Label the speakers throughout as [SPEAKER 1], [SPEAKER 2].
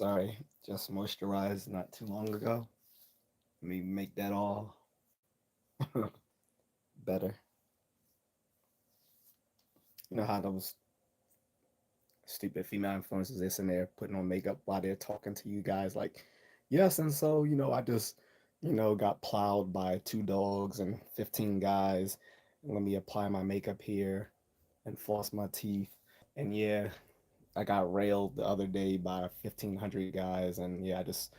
[SPEAKER 1] Sorry, just moisturized not too long ago. Let me make that all better. You know how those stupid female influencers they sitting there putting on makeup while they're talking to you guys like, yes, and so I just got plowed by two dogs and 15 guys. Let me apply my makeup here and floss my teeth. And yeah, I got railed the other day by 1,500 guys, and yeah, I just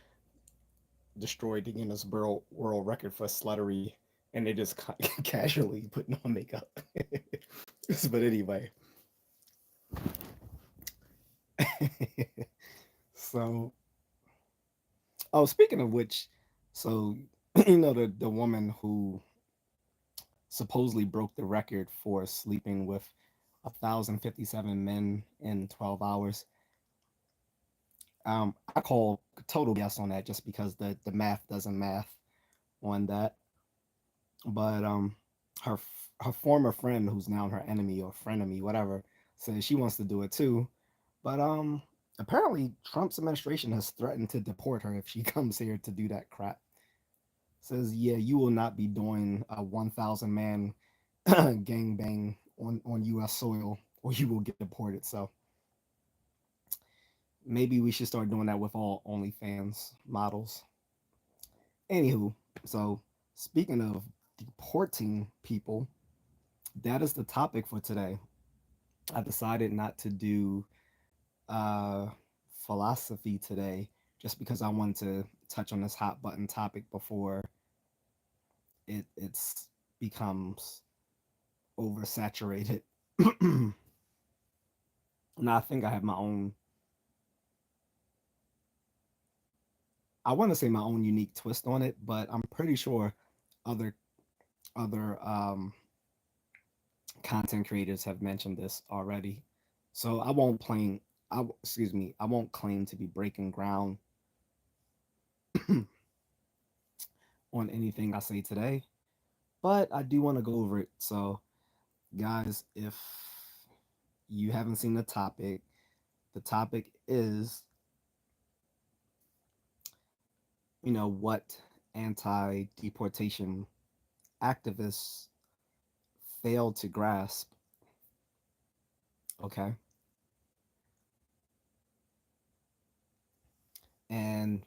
[SPEAKER 1] destroyed the Guinness World Record for sluttery, and they're just casually putting on makeup. But anyway, so oh, speaking of which, so the woman who supposedly broke the record for sleeping with 1,057 men in 12 hours. I call total BS on that just because the math doesn't math on that. But her her former friend, who's now her enemy or frenemy, whatever, says she wants to do it too. But apparently Trump's administration has threatened to deport her if she comes here to do that crap. Says, yeah, you will not be doing a 1,000 man gangbang on U.S. soil, or you will get deported. So maybe we should start doing that with all OnlyFans models. Anywho, so speaking of deporting people, that is the topic for today. I decided not to do uh, philosophy today just because I wanted to touch on this hot button topic before it's becomes oversaturated. Now I think I have my own. I want to say my own unique twist on it, but I'm pretty sure other other content creators have mentioned this already. So I won't claim. Excuse me. I won't claim to be breaking ground on anything I say today, but I do want to go over it. So, guys, if you haven't seen the topic is, what anti-deportation activists failed to grasp. Okay. And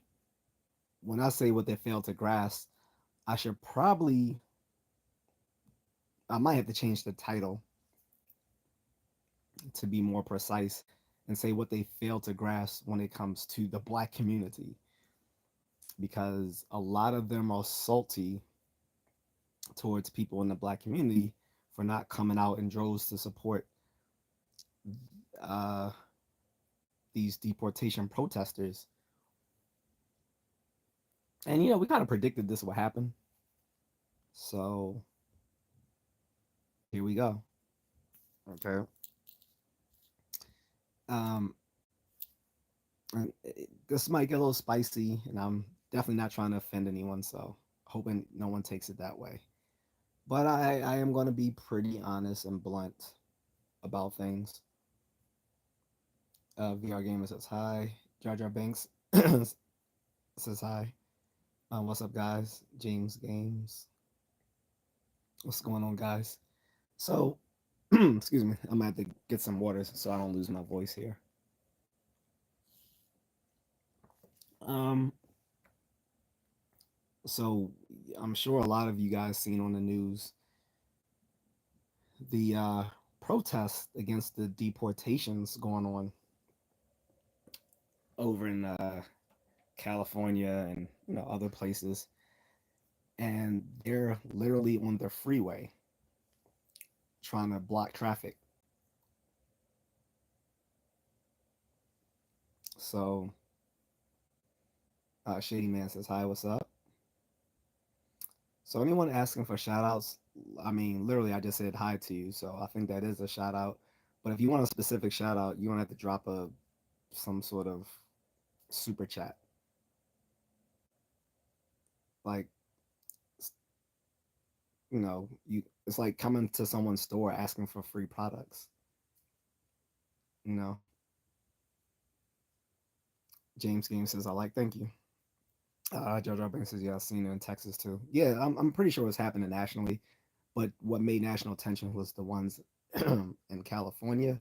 [SPEAKER 1] when I say what they failed to grasp, I should probably, I might have to change the title to be more precise and say what they failed to grasp when it comes to the black community. Because a lot of them are salty towards people in the black community for not coming out in droves to support uh, these deportation protesters. And we kind of predicted this would happen. So here we go. Okay. Um, and this might get a little spicy, and I'm definitely not trying to offend anyone, so hoping no one takes it that way. But I am going to be pretty honest and blunt about things. VR Gamer says hi. Jar Jar Banks says hi. What's up, guys? James Games. What's going on, guys? So, excuse me. I'm gonna have to get some water so I don't lose my voice here. Um, so I'm sure a lot of you guys seen on the news the protests against the deportations going on over in California and other places, and they're literally on the freeway trying to block traffic. So, Shady Man says hi. What's up? So anyone asking for shout outs, I mean, literally, I just said hi to you. So I think that is a shout out. But if you want a specific shout out, you want to have to drop some sort of super chat. Like, it's like coming to someone's store asking for free products. You know, James Game says, I like, thank you. Jojo Banks says, yeah, I've seen it in Texas too. Yeah, I'm pretty sure it's happening nationally, but what made national attention was the ones in California.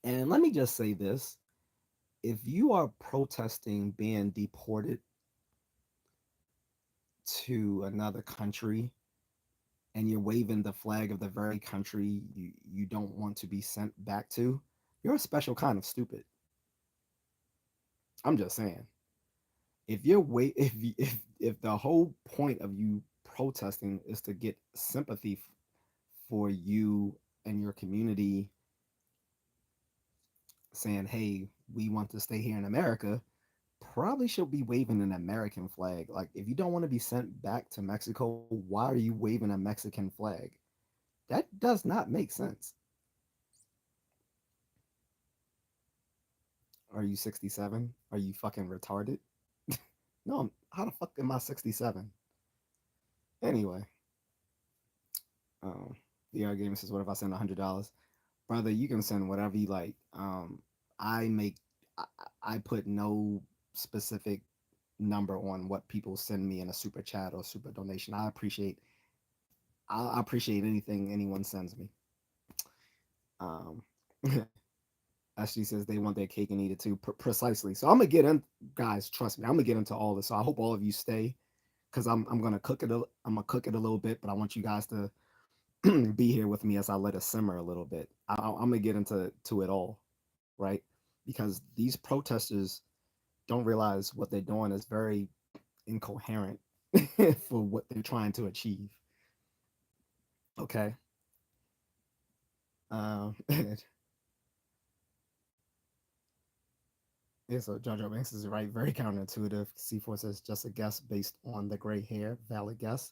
[SPEAKER 1] And let me just say this, if you are protesting being deported to another country and you're waving the flag of the very country you don't want to be sent back to, you're a special kind of stupid. I'm just saying. If you're wait if the whole point of you protesting is to get sympathy for you and your community saying, "Hey, we want to stay here in America," probably should be waving an American flag. Like, if you don't want to be sent back to Mexico, why are you waving a Mexican flag? That does not make sense. Are you 67? Are you fucking retarded? No, how the fuck am I 67? Anyway, um, the argument says, what if I send $100? Brother, you can send whatever you like. I make, I, I put no specific number on what people send me in a super chat or super donation. I appreciate anything anyone sends me. Um, Ashley says they want their cake and eat it too. Precisely. So I'm gonna get in, guys. Trust me, I'm gonna get into all this. So I hope all of you stay because I'm gonna cook it. I'm gonna cook it a little bit, but I want you guys to be here with me as I let it simmer a little bit. I'm gonna get into it all, right? Because these protesters don't realize what they're doing is very incoherent for what they're trying to achieve. Okay. Yeah, so Jojo Banks is right, very counterintuitive. C4 says just a guess based on the gray hair. Valid guess.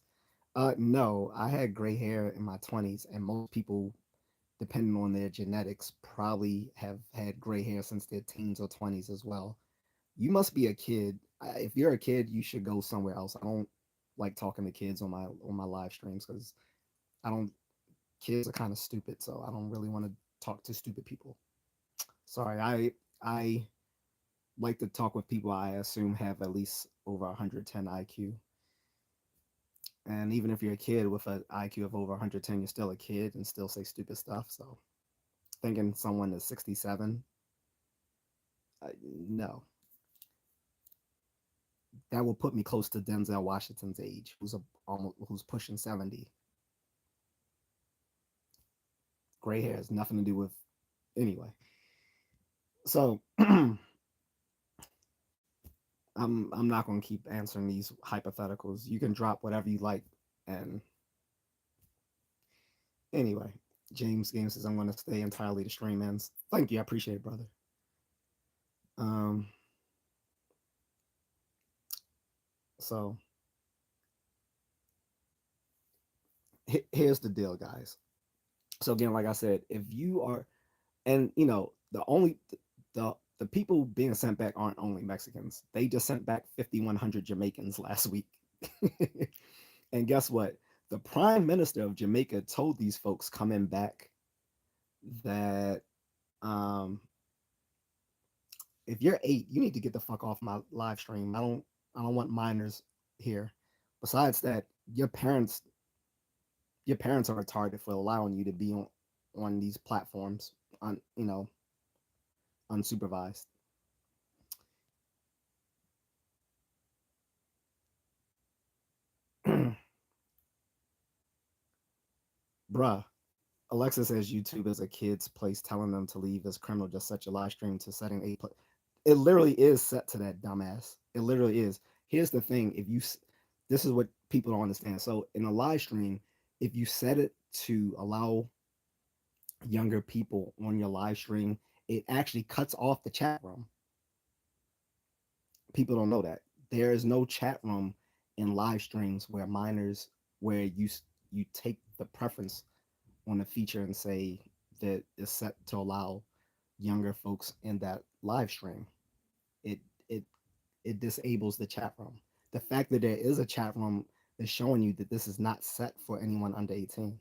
[SPEAKER 1] No, I had gray hair in my 20s, and most people, depending on their genetics, probably have had gray hair since their teens or 20s as well. You must be a kid. If you're a kid, you should go somewhere else. I don't like talking to kids on my live streams because I don't. Kids are kind of stupid, so I don't really want to talk to stupid people. Sorry, I like to talk with people I assume have at least over 110 IQ. And even if you're a kid with an IQ of over 110, you're still a kid and still say stupid stuff. So thinking someone is 67, no, that will put me close to Denzel Washington's age, who's pushing 70. Gray hair has nothing to do with anyway. So I'm not gonna keep answering these hypotheticals. You can drop whatever you like. And anyway, James Game says I'm gonna stay entirely to stream ends. Thank you, I appreciate it, brother. Um, so here's the deal, guys. So again, like I said, if you are, and the people being sent back aren't only Mexicans. They just sent back 5,100 Jamaicans last week. And guess what? The prime minister of Jamaica told these folks coming back that um, if you're 8, you need to get the fuck off my live stream. I don't want minors here. Besides that, your parents are retarded for allowing you to be on these platforms on unsupervised. Bruh, Alexa says YouTube is a kid's place. Telling them to leave is criminal. Just set your live stream to setting a. It literally is set to that, dumbass. It literally is. Here's the thing: if you, this is what people don't understand. So in a live stream, if you set it to allow younger people on your live stream, it actually cuts off the chat room. People don't know that there is no chat room in live streams where minors, where you take the preference on a feature and say that is set to allow younger folks in that live stream. It it it disables the chat room. The fact that there is a chat room is showing you that this is not set for anyone under 18.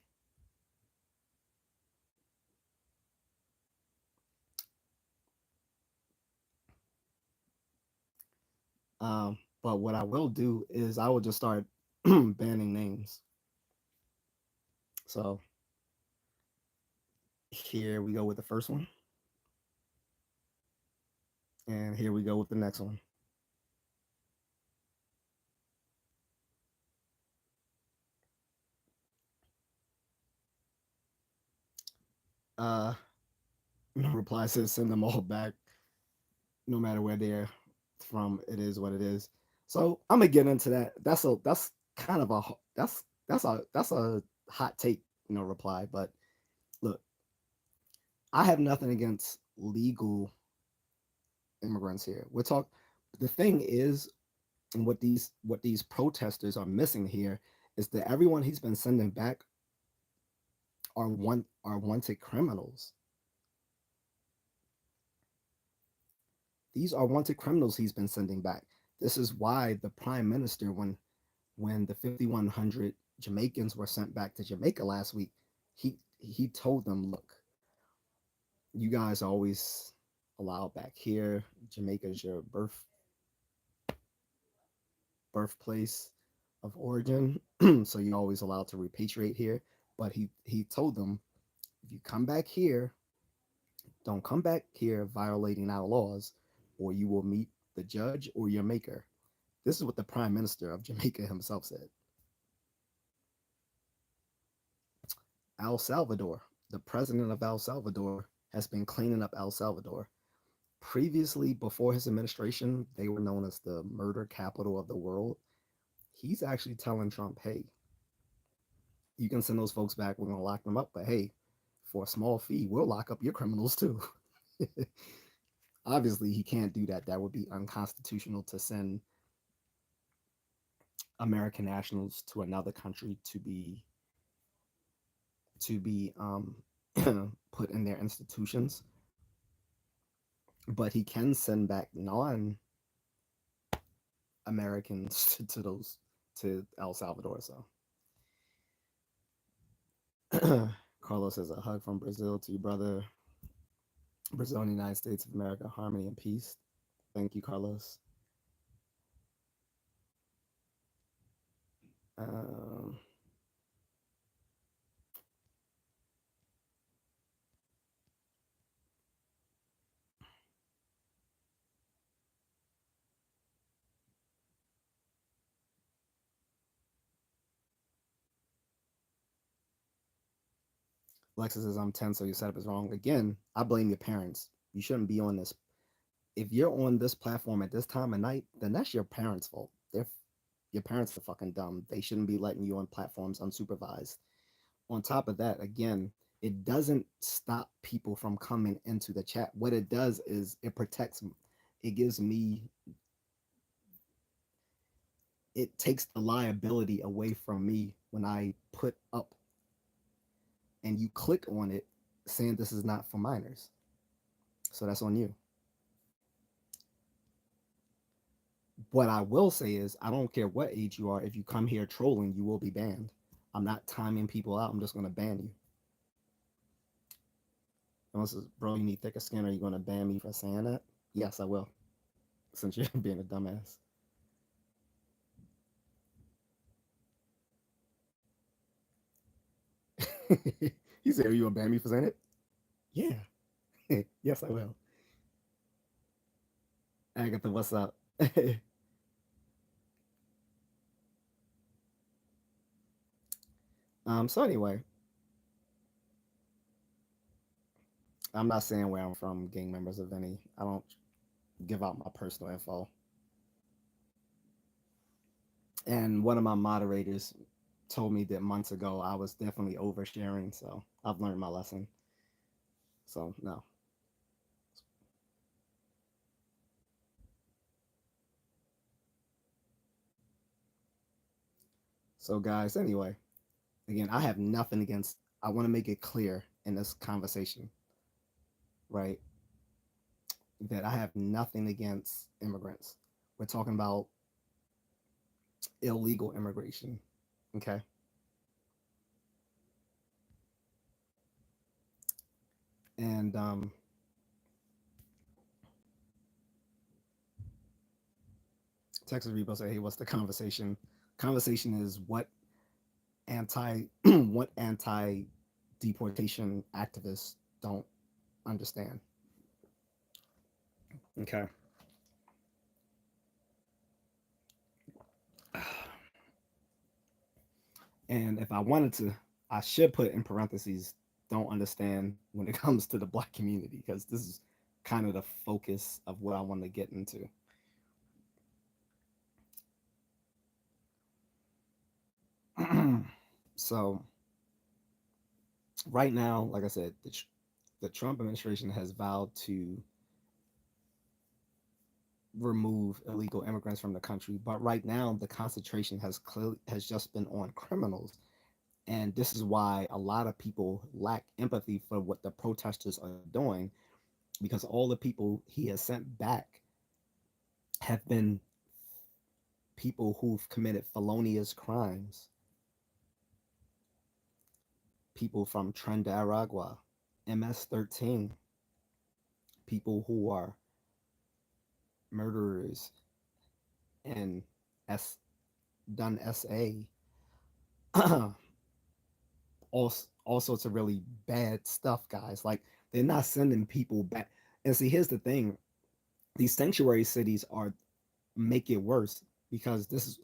[SPEAKER 1] But what I will do is I will just start banning names. So here we go with the first one, and here we go with the next one. Uh, no reply says send them all back, no matter where they're from. It is what it is. So I'm gonna get into that. That's kind of a that's a hot take, reply. But look, I have nothing against legal immigrants here. We're talk. The thing is, and what these protesters are missing here is that everyone he's been sending back are wanted criminals. These are wanted criminals he's been sending back. This is why the prime minister, when the 5,100 Jamaicans were sent back to Jamaica last week, he told them, look, you guys are always allowed back here. Jamaica is your birthplace of origin, so you're always allowed to repatriate here. But he told them, if you come back here, don't come back here violating our laws, or you will meet the judge or your maker. This is what the prime minister of Jamaica himself said. El Salvador, the president of El Salvador, has been cleaning up El Salvador. Previously, before his administration, they were known as the murder capital of the world. He's actually telling Trump, hey, you can send those folks back. We're going to lock them up. But hey, for a small fee, we'll lock up your criminals too. Obviously, he can't do that. That would be unconstitutional to send American nationals to another country to be put in their institutions. But he can send back non-Americans to those to El Salvador. So Carlos says a hug from Brazil to your brother. Brazil and the United States of America, harmony and peace. Thank you, Carlos. Um, Alexis says I'm 10, so your setup is wrong. Again, I blame your parents. You shouldn't be on this. If you're on this platform at this time of night, then that's your parents' fault. Your parents are fucking dumb. They shouldn't be letting you on platforms unsupervised. On top of that, again, it doesn't stop people from coming into the chat. What it does is it protects, it gives me, it takes the liability away from me when I put up and you click on it saying this is not for minors. So that's on you. What I will say is, I don't care what age you are. If you come here trolling, you will be banned. I'm not timing people out. I'm just going to ban you. Unless, bro, you need thicker skin. Are you going to ban me for saying that? Yes, I will. Since you're being a dumbass. He said, are you going to ban me for saying it? Yeah. Yes, I will. Agatha, what's up? So anyway, I'm not saying where I'm from, gang members of any. I don't give out my personal info. And one of my moderators told me that months ago I was definitely oversharing, so I've learned my lesson. So no. So guys, anyway, again, I have nothing against. I want to make it clear in this conversation, right, that I have nothing against immigrants. We're talking about illegal immigration, okay? And Texas Repo said, "Hey, what's the conversation? Conversation is what anti deportation activists don't understand." Okay. And if I wanted to, I should put in parentheses, don't understand when it comes to the black community, because this is kind of the focus of what I want to get into. So, right now, like I said, the Trump administration has vowed to remove illegal immigrants from the country, but right now the concentration has just been on criminals. And this is why a lot of people lack empathy for what the protesters are doing, because all the people he has sent back have been people who've committed felonious crimes, people from Trinidad, MS-13, people who are murderers and S done SA, all sorts of really bad stuff, guys. Like, they're not sending people back. And see, here's the thing: these sanctuary cities are make it worse, because this is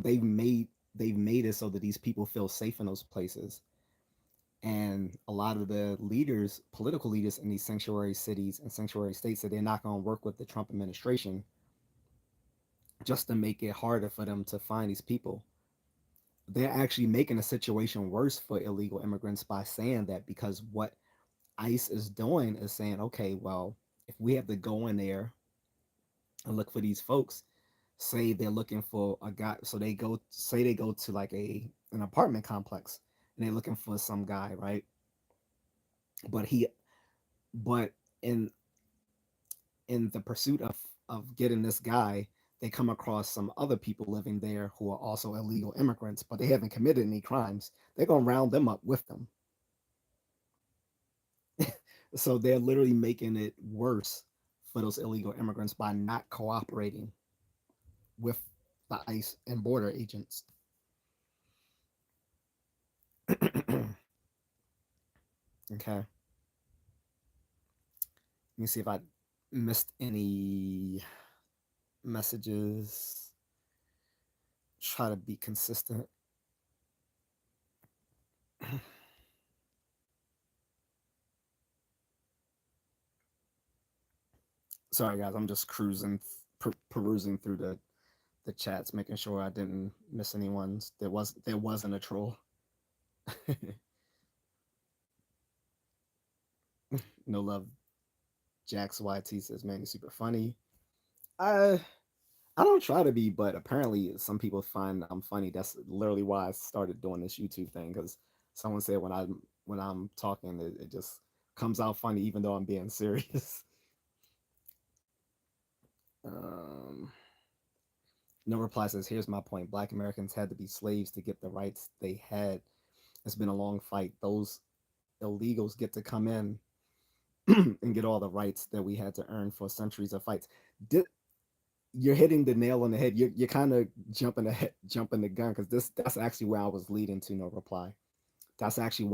[SPEAKER 1] they've made it so that these people feel safe in those places. And a lot of the leaders, political leaders in these sanctuary cities and sanctuary states, that they're not going to work with the Trump administration just to make it harder for them to find these people. They're actually making a situation worse for illegal immigrants by saying that, because what ICE is doing is saying, okay, well, if we have to go in there and look for these folks, say they're looking for a guy, so they go to like an apartment complex, and they're looking for some guy, right? But he but in the pursuit of getting this guy, they come across some other people living there who are also illegal immigrants, but they haven't committed any crimes. They're gonna round them up with them. So they're literally making it worse for those illegal immigrants by not cooperating with the ICE and border agents. Okay. Let me see if I missed any messages. Try to be consistent. Sorry, guys. I'm just perusing through the chats, making sure I didn't miss anyone's. There wasn't a troll. No love. Jax YT says, "Man, you're super funny." I I don't try to be, but apparently some people find I'm funny. That's literally why I started doing this YouTube thing, because someone said when I'm talking, it just comes out funny, even though I'm being serious. um, no reply says, "Here's my point. Black Americans had to be slaves to get the rights they had. It's been a long fight. Those illegals get to come in and get all the rights that we had to earn for centuries of fights." Did, you're hitting the nail on the head. You're kind of jumping the gun, because that's actually where I was leading to. No reply. That's actually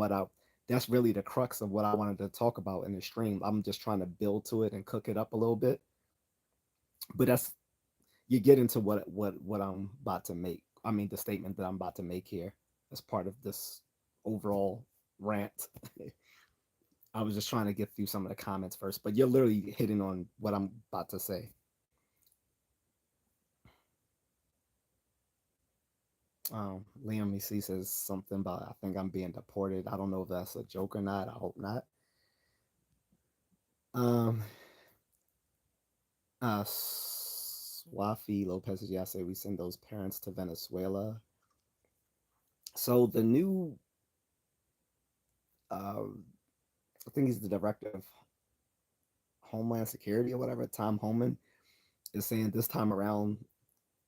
[SPEAKER 1] that's really the crux of what I wanted to talk about in the stream. I'm just trying to build to it and cook it up a little bit. But that's you get into what I'm about to make. I mean, the statement that I'm about to make here as part of this overall rant. I was just trying to get through some of the comments first, but you're literally hitting on what I'm about to say. Liam EC says something about, I think I'm being deported. I don't know if that's a joke or not. I hope not. Um, Swafi Lopez says, "Yeah, I say we send those parents to Venezuela." So the new, uh, I think he's the director of Homeland Security or whatever, Tom Homan, is saying this time around,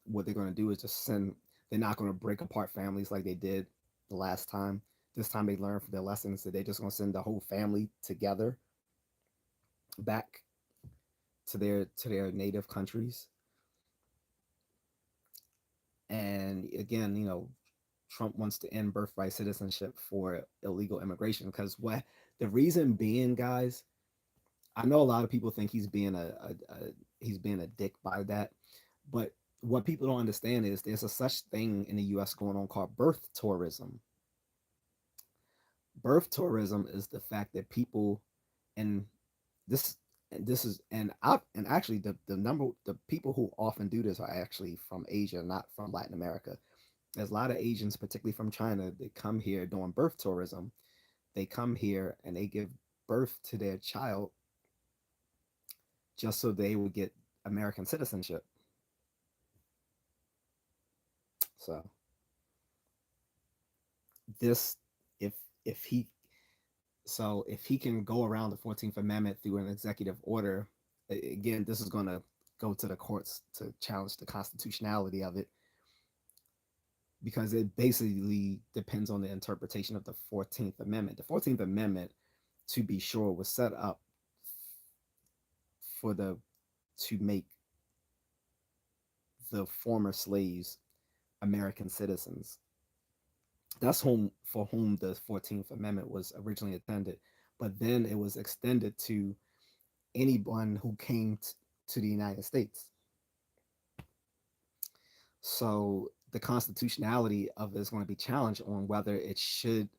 [SPEAKER 1] what they're going to do is just send. They're not going to break apart families like they did the last time. This time they learned from their lessons, that they're just going to send the whole family together back to their native countries. And again, Trump wants to end birthright citizenship for illegal immigration because what the reason being, guys, I know a lot of people think he's being a dick by that, but what people don't understand is there's a such thing in the U.S. going on called birth tourism. Birth tourism is the fact that people, and this this is and actually the people who often do this are actually from Asia, not from Latin America. There's a lot of Asians, particularly from China, that come here doing birth tourism. They come here and they give birth to their child just so they would get American citizenship. So this, if if he if he can go around the 14th Amendment through an executive order, again, this is going to go to the courts to challenge the constitutionality of it because it basically depends on the interpretation of the 14th Amendment. The 14th Amendment, to be sure, was set up for the to make the former slaves American citizens. That's whom the 14th Amendment was originally intended. But then it was extended to anyone who came to the United States. So the constitutionality of it is going to be challenged on whether it should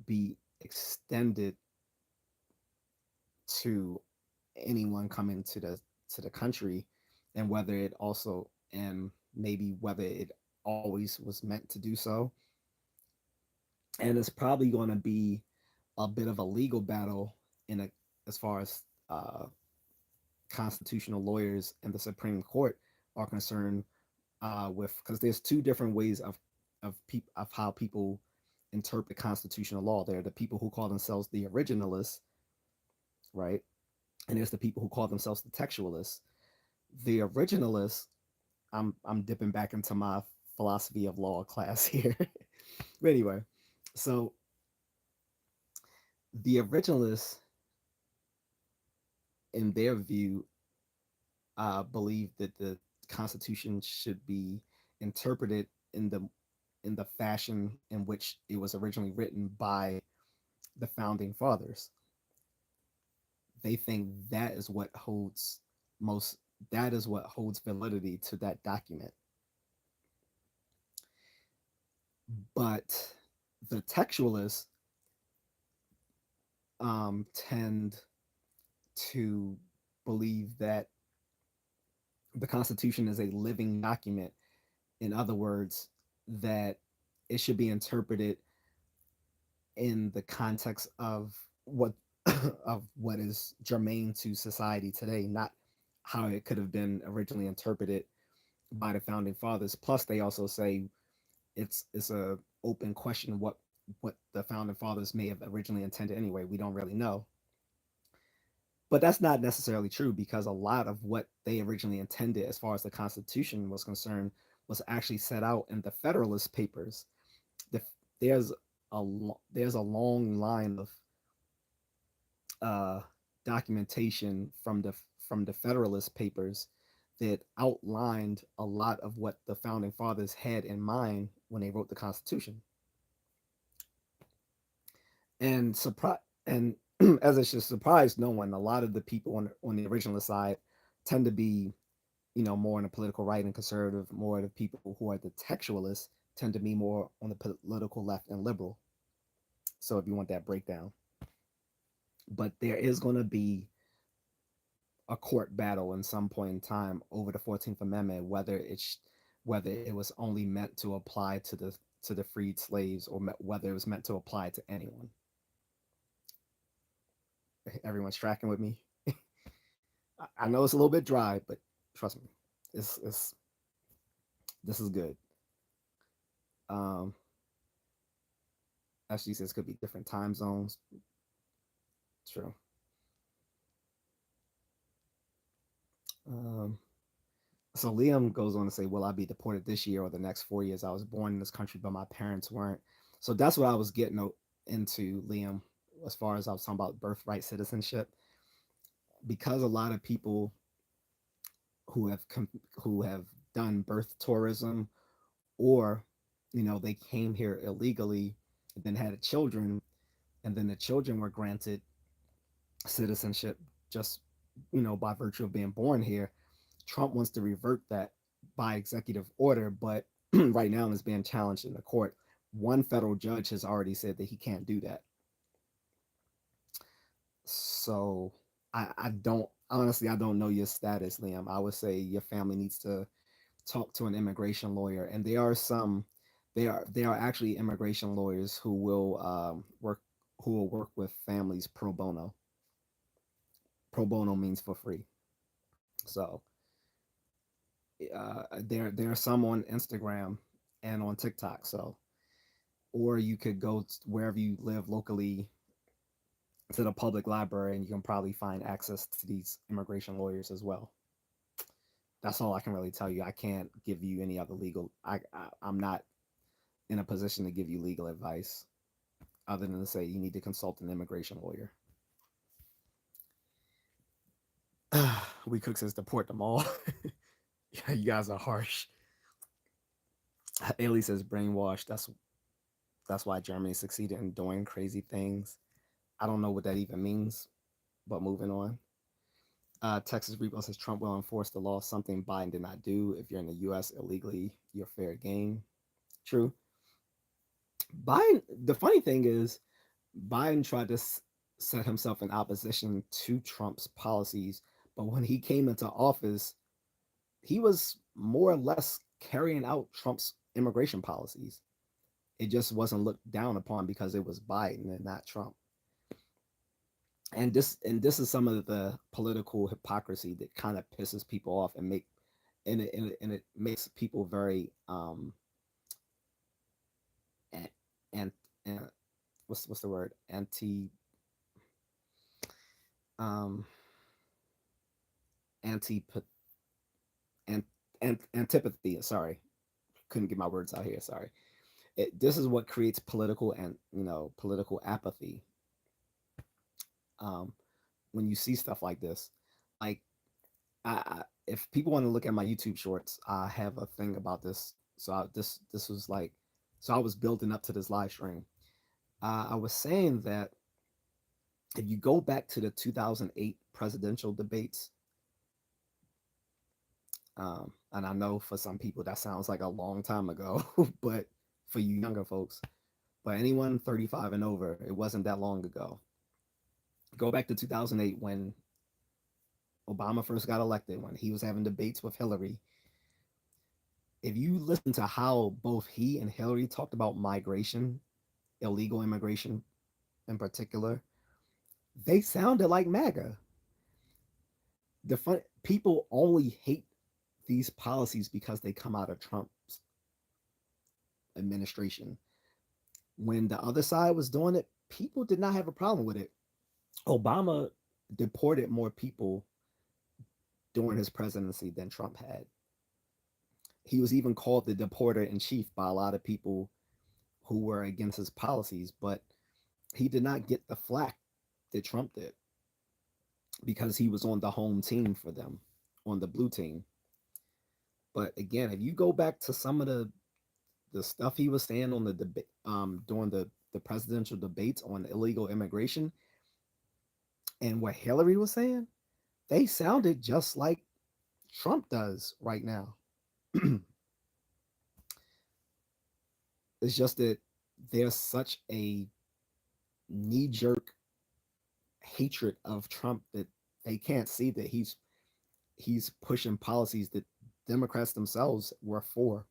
[SPEAKER 1] be extended to anyone coming to the country, and whether it also, and maybe whether it always was meant to do so. And it's probably going to be a bit of a legal battle in a as far as constitutional lawyers and the Supreme Court are concerned, with because there's two different ways of how people interpret constitutional law. There are the people who call themselves the originalists, right? And there's the people who call themselves the textualists. The originalists, I'm dipping back into my philosophy of law class here. But anyway, so the originalists, in their view, believe that the Constitution should be interpreted in the fashion in which it was originally written by the founding fathers. They think that is what holds most that is what holds validity to that document. But the textualists tend to believe that the Constitution is a living document. In other words, that it should be interpreted in the context of what of what is germane to society today, not how it could have been originally interpreted by the founding fathers. Plus, they also say it's a open question what the founding fathers may have originally intended anyway. We don't really know. But that's not necessarily true because a lot of what they originally intended as far as the Constitution was concerned was actually set out in the Federalist Papers. The, there's there's a long line of uh, documentation from the Federalist Papers that outlined a lot of what the founding fathers had in mind when they wrote the Constitution. And surprise, and as it should surprise no one, a lot of the people on the original side tend to be, more on the political right and conservative. More of the people who are the textualists tend to be more on the political left and liberal. So if you want that breakdown, but there is going to be a court battle in some point in time over the 14th Amendment, whether it was only meant to apply to the freed slaves or whether it was meant to apply to anyone. Everyone's tracking with me. I know it's a little bit dry, but trust me, it's this is good. Um, as she says, could be different time zones. True. Um, so Liam goes on to say, "Will I be deported this year or the next 4 years? I was born in this country, but my parents weren't." So that's what I was getting into, Liam, as far as I was talking about birthright citizenship, because a lot of people who have who have done birth tourism, or they came here illegally, then had children, and then the children were granted citizenship just by virtue of being born here. Trump wants to revert that by executive order, but right now it's being challenged in the court. One federal judge has already said that he can't do that. So I don't honestly, I don't know your status, Liam. I would say your family needs to talk to an immigration lawyer, and there are actually immigration lawyers who will work with families pro bono. Pro bono means for free. So there are some on Instagram and on TikTok. So, or you could go wherever you live locally to the public library, and you can probably find access to these immigration lawyers as well. That's all I can really tell you. I can't give you any other legal. I'm not in a position to give you legal advice other than to say you need to consult an immigration lawyer. We Cook says deport them all. Yeah, you guys are harsh. Ailey says brainwashed. That's why Germany succeeded in doing crazy things. I don't know what that even means, but moving on. Texas Repo says Trump will enforce the law, something Biden did not do. If you're in the U.S. illegally, you're fair game. True. Biden, the funny thing is, Biden tried to set himself in opposition to Trump's policies, but when he came into office, he was more or less carrying out Trump's immigration policies. It just wasn't looked down upon because it was Biden and not Trump. And this is some of the political hypocrisy that kind of pisses people off and it makes people very and and what's the word, um anti and antipathy. Sorry, couldn't get my words out here. Sorry. This is what creates political and political apathy. Um, when you see stuff like this, like if people want to look at my YouTube shorts, I have a thing about this. So this was like, so I was building up to this live stream. I was saying that if you go back to the 2008 presidential debates, and I know for some people that sounds like a long time ago, but for you younger folks, but anyone 35 and over, it wasn't that long ago. Go back to 2008 when Obama first got elected, when he was having debates with Hillary. If you listen to how both he and Hillary talked about migration, illegal immigration in particular, they sounded like MAGA. The fun people only hate these policies because they come out of Trump's administration. When the other side was doing it, people did not have a problem with it. Obama deported more people during his presidency than Trump had. He was even called the deporter in chief by a lot of people who were against his policies, but he did not get the flack that Trump did because he was on the home team for them, on the blue team. But again, if you go back to some of the stuff he was saying on the debate during the presidential debates on illegal immigration and what Hillary was saying, they sounded just like Trump does right now. It's just that there's such a knee jerk hatred of Trump that they can't see that he's pushing policies that Democrats themselves were for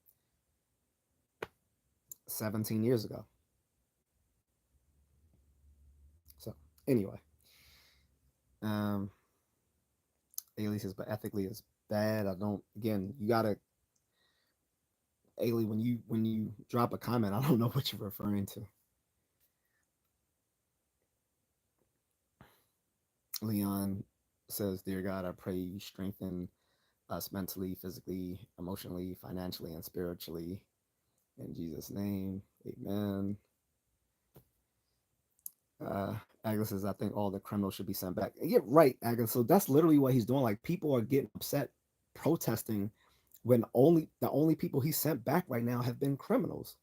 [SPEAKER 1] 17 years ago. So anyway, um, Ailey says, but ethically it's bad. I don't. Again, you gotta, Ailey, when you drop a comment, I don't know what you're referring to. Leon says, "Dear God, I pray you strengthen us mentally, physically, emotionally, financially, and spiritually. In Jesus' name, amen." Agnes says, I think all the criminals should be sent back. Yeah, right, Agnes. So that's literally what he's doing. Like, people are getting upset protesting when the only people he sent back right now have been criminals.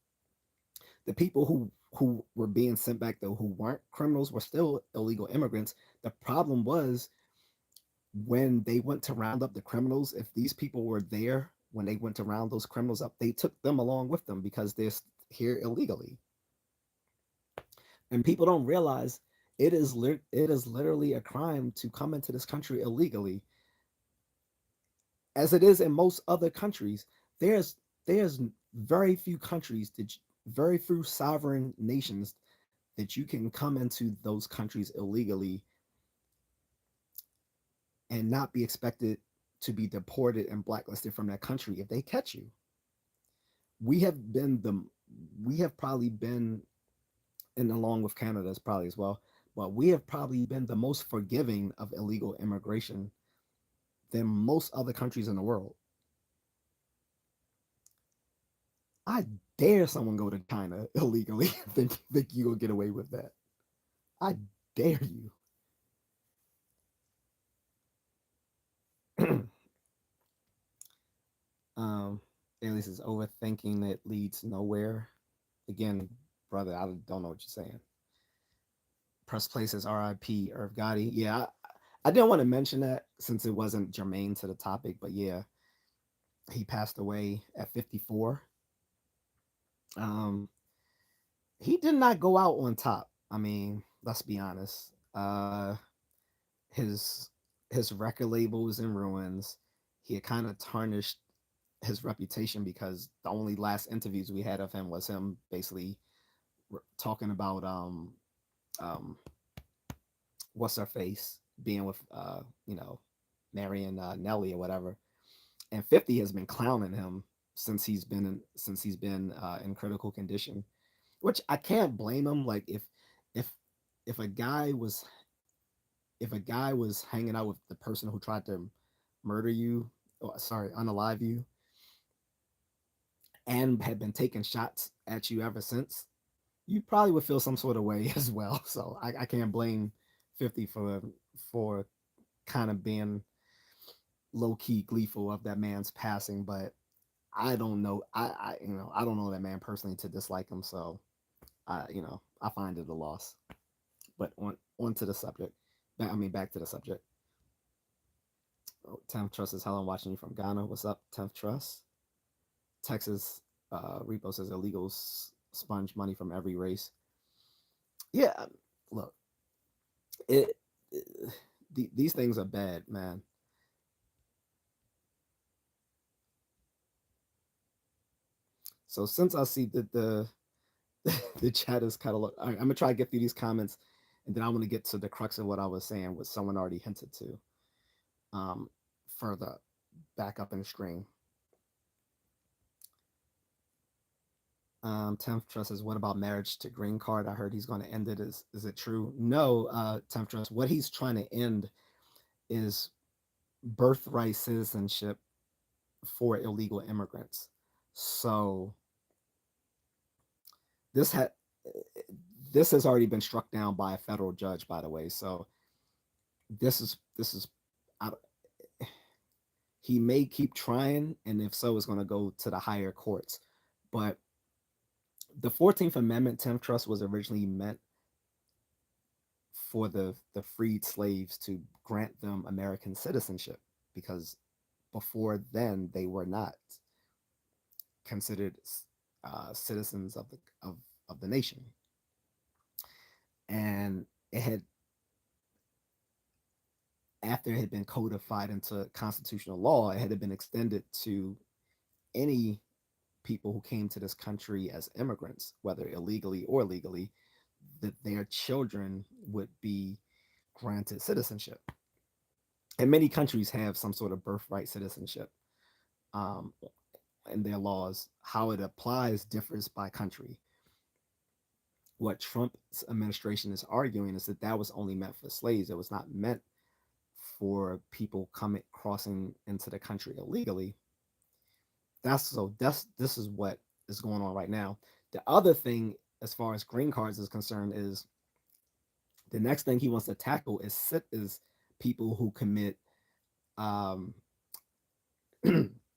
[SPEAKER 1] The people who were being sent back though, who weren't criminals, were still illegal immigrants. The problem was when they went to round up the criminals, if these people were there when they went to round those criminals up, they took them along with them because they're here illegally. And people don't realize it is literally a crime to come into this country illegally, as it is in most other countries. There's very few countries that very few sovereign nations that you can come into those countries illegally and not be expected to be deported and blacklisted from that country if they catch you. We have been the we have probably been, and along with Canada as probably as well, but we have probably been the most forgiving of illegal immigration than most other countries in the world. I dare someone go to China illegally think you will get away with that. I dare you. um, Alias is overthinking that leads nowhere. Again, brother, I don't know what you're saying. Press places RIP Irv Gotti. Yeah, I didn't want to mention that since it wasn't germane to the topic, but yeah, he passed away at 54. Um, he did not go out on top. I mean, let's be honest. His his record label was in ruins. He had kind of tarnished his reputation because the only last interviews we had of him was him basically talking about um what's her face being with marrying Nelly or whatever. And 50 has been clowning him since he's been in critical condition, which I can't blame him. Like if if a guy was if a guy was hanging out with the person who tried to murder you, or sorry, unalive you, and had been taking shots at you ever since, you probably would feel some sort of way as well. So I can't blame 50 for kind of being low key gleeful of that man's passing, but I don't know. I don't know that man personally to dislike him, so I find it a loss. But on to the subject. Back to the subject. Oh, Tenth Trust is Helen watching you from Ghana. What's up, Tenth Trust? Texas Repo says illegals sponge money from every race. Yeah, look, it, it these things are bad, man. So since I see that the chat is kind of look, I'm gonna try to get through these comments, and then I'm gonna get to the crux of what I was saying, what someone already hinted to. Um, Further back up in the screen. 10th Trust says, what about marriage to green card? I heard he's going to end it. Is it true? No, 10th Trust. What he's trying to end is birthright citizenship for illegal immigrants. So this had this has already been struck down by a federal judge, by the way. So this is I, he may keep trying, and if so, it's going to go to the higher courts. But the 14th Amendment 10th Trust was originally meant for the freed slaves to grant them American citizenship because before then they were not considered citizens of the nation, and it had after it had been codified into constitutional law, it had been extended to any people who came to this country as immigrants, whether illegally or legally, that their children would be granted citizenship. And many countries have some sort of birthright citizenship um, in their laws. How it applies differs by country. What Trump's administration is arguing is that that was only meant for slaves. It was not meant for people coming crossing into the country illegally. That's this is what is going on right now. The other thing, as far as green cards is concerned, is the next thing he wants to tackle is people who commit um,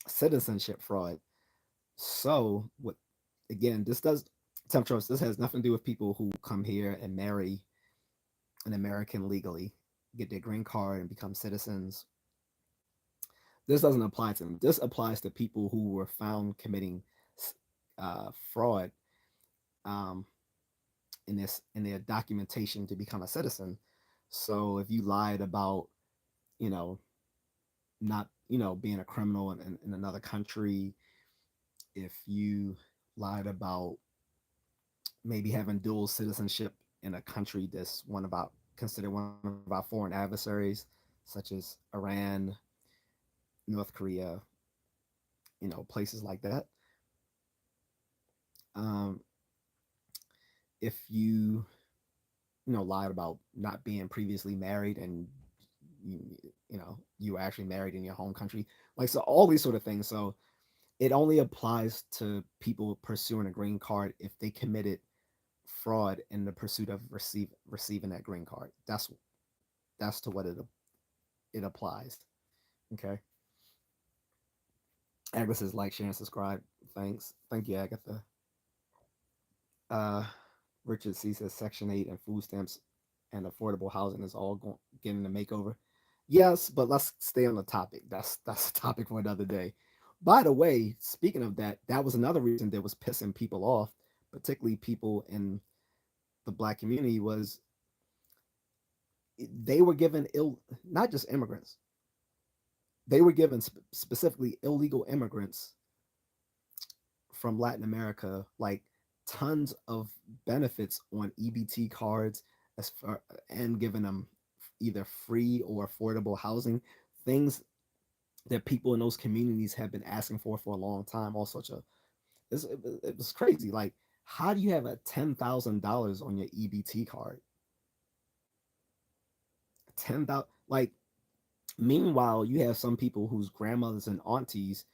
[SPEAKER 1] citizenship fraud. So what again, this does temptress, this has nothing to do with people who come here and marry an American legally, get their green card and become citizens. This doesn't apply to them. This applies to people who were found committing fraud um, in their documentation to become a citizen. So if you lied about, you know, not being a criminal in another country, if you lied about maybe having dual citizenship in a country that's one of our considered one of our foreign adversaries, such as Iran, North Korea, places like that. Um, if lied about not being previously married and you, you were actually married in your home country, like, so all these sort of things. So it only applies to people pursuing a green card if they committed fraud in the pursuit of receiving that green card. That's to what it applies. Okay. Agnes says like, share, and subscribe. Thanks. Thank you, Agatha. Uh, Richard C says Section 8 and food stamps and affordable housing is all getting a makeover. Yes, but let's stay on the topic. That's a topic for another day. By the way, speaking of that, that was another reason that was pissing people off, particularly people in the black community, was they were given not just immigrants, they were given specifically illegal immigrants from Latin America, like tons of benefits on EBT cards as far, and giving them either free or affordable housing, things that people in those communities have been asking for a long time. All such a it was crazy. Like, how do you have a $10,000 on your EBT card? 10,000. Like, meanwhile, you have some people whose grandmothers and aunties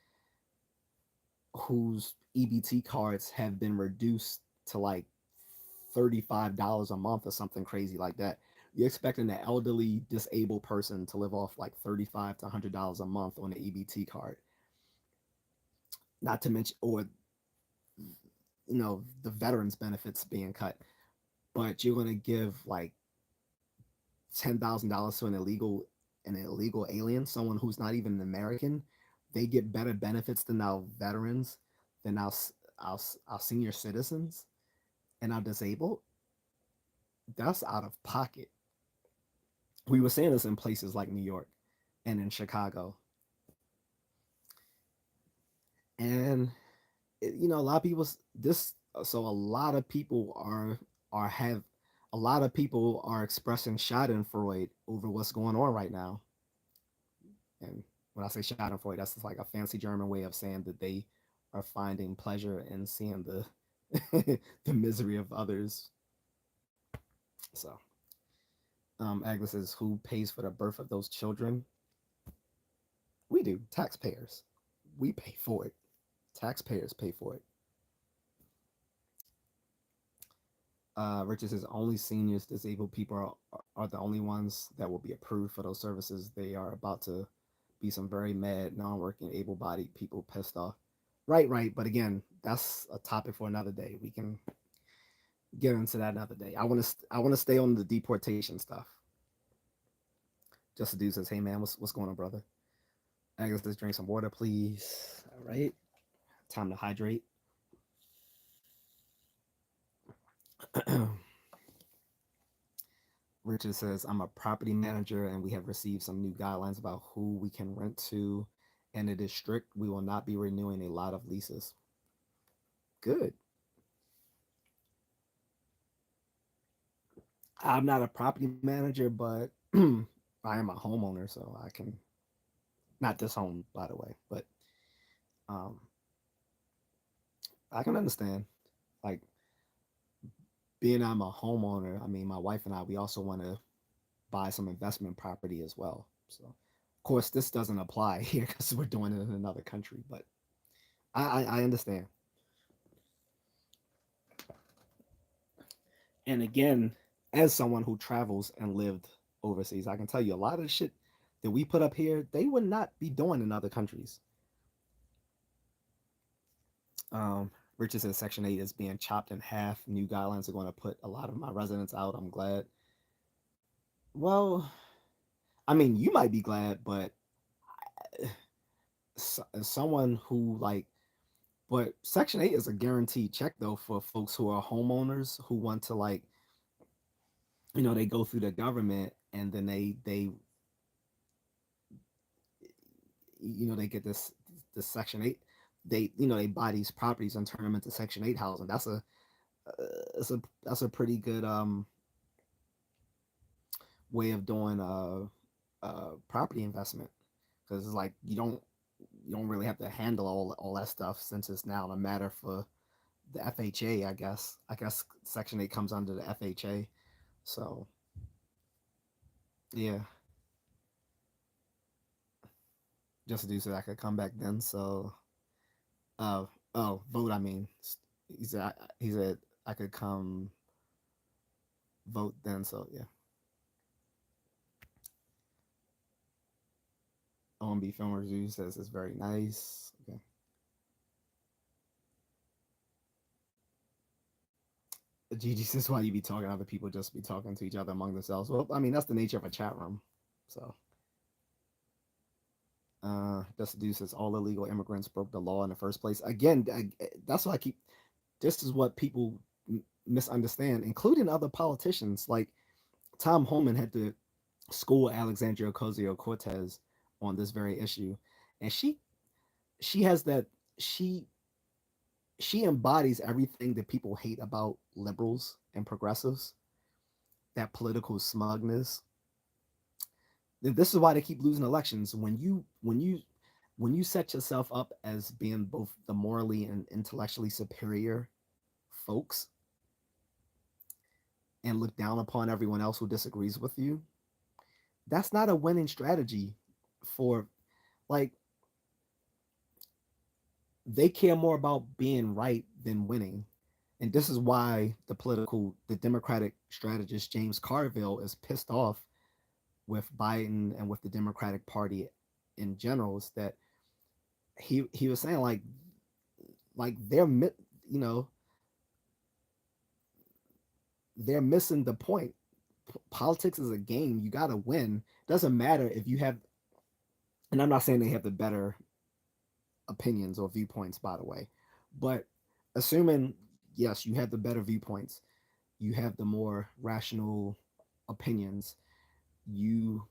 [SPEAKER 1] whose EBT cards have been reduced to like $35 a month or something crazy like that. You're expecting an elderly disabled person to live off like 35 to $100 a month on an EBT card. Not to mention, or the veterans benefits being cut, but you're going to give like $10,000 to an illegal alien, someone who's not even an American. They get better benefits than our veterans, than our senior citizens, and our disabled. That's out of pocket. We were seeing this in places like New York and in Chicago, and a lot of people this so a lot of people are have a lot of people are expressing Schadenfreude over what's going on right now. And when I say Schadenfreude, that's just like a fancy German way of saying that they are finding pleasure in seeing the the misery of others. So, Agnes says, who pays for the birth of those children? We do, taxpayers. We pay for it. Taxpayers pay for it. Richard says only seniors, disabled people are the only ones that will be approved for those services. They are about to be some very mad, non-working, able-bodied people pissed off. Right, right. But again, that's a topic for another day. We can get into that another day. I want to stay on the deportation stuff. Just a dude says, "Hey man, what's going on, brother? I guess just drink some water, please. All right, time to hydrate." Richard says, I'm a property manager and we have received some new guidelines about who we can rent to, and it is strict. We will not be renewing a lot of leases. Good. I'm not a property manager, but I am a homeowner, so I can, not this home, by the way, but um, I can understand. Like, being I'm a homeowner, I mean, my wife and I, we also want to buy some investment property as well. So, of course, this doesn't apply here because we're doing it in another country, but I understand. And again, as someone who travels and lived overseas, I can tell you a lot of the shit that we put up here, they would not be doing in other countries. Richard says Section 8 is being chopped in half. New guidelines are going to put a lot of my residents out. I'm glad. Well, I mean, you might be glad, but someone who like, but Section 8 is a guaranteed check though for folks who are homeowners who want to like, they go through the government and then they they get this Section 8. They buy these properties and turn them into Section 8 housing. That's a pretty good way of doing property investment, because it's like you don't really have to handle all that stuff, since it's now a matter for the FHA. I guess Section 8 comes under the FHA. So yeah, just to do so I could come back then. So vote. I mean, he said I could come vote then. So yeah, OMB Film Review says it's very nice. Okay. Gigi says, why you be talking, other people just be talking to each other among themselves. Well, I mean, that's the nature of a chat room. So just the dude says all illegal immigrants broke the law in the first place. Again, that's what I keep. This is what people misunderstand, including other politicians. Like Tom Homan had to school Alexandria Ocasio Cortez on this very issue, and she has that she she embodies everything that people hate about liberals and progressives. That political smugness. This is why they keep losing elections. When you set yourself up as being both the morally and intellectually superior folks, and look down upon everyone else who disagrees with you, that's not a winning strategy. For like, they care more about being right than winning. And this is why the Democratic strategist James Carville is pissed off with Biden and with the Democratic Party in general. Is that he was saying like you know they're missing the point. Politics is a game. You got to win. Doesn't matter if you have, and I'm not saying they have the better opinions or viewpoints, by the way, but assuming, yes, you have the better viewpoints, you have the more rational opinions, you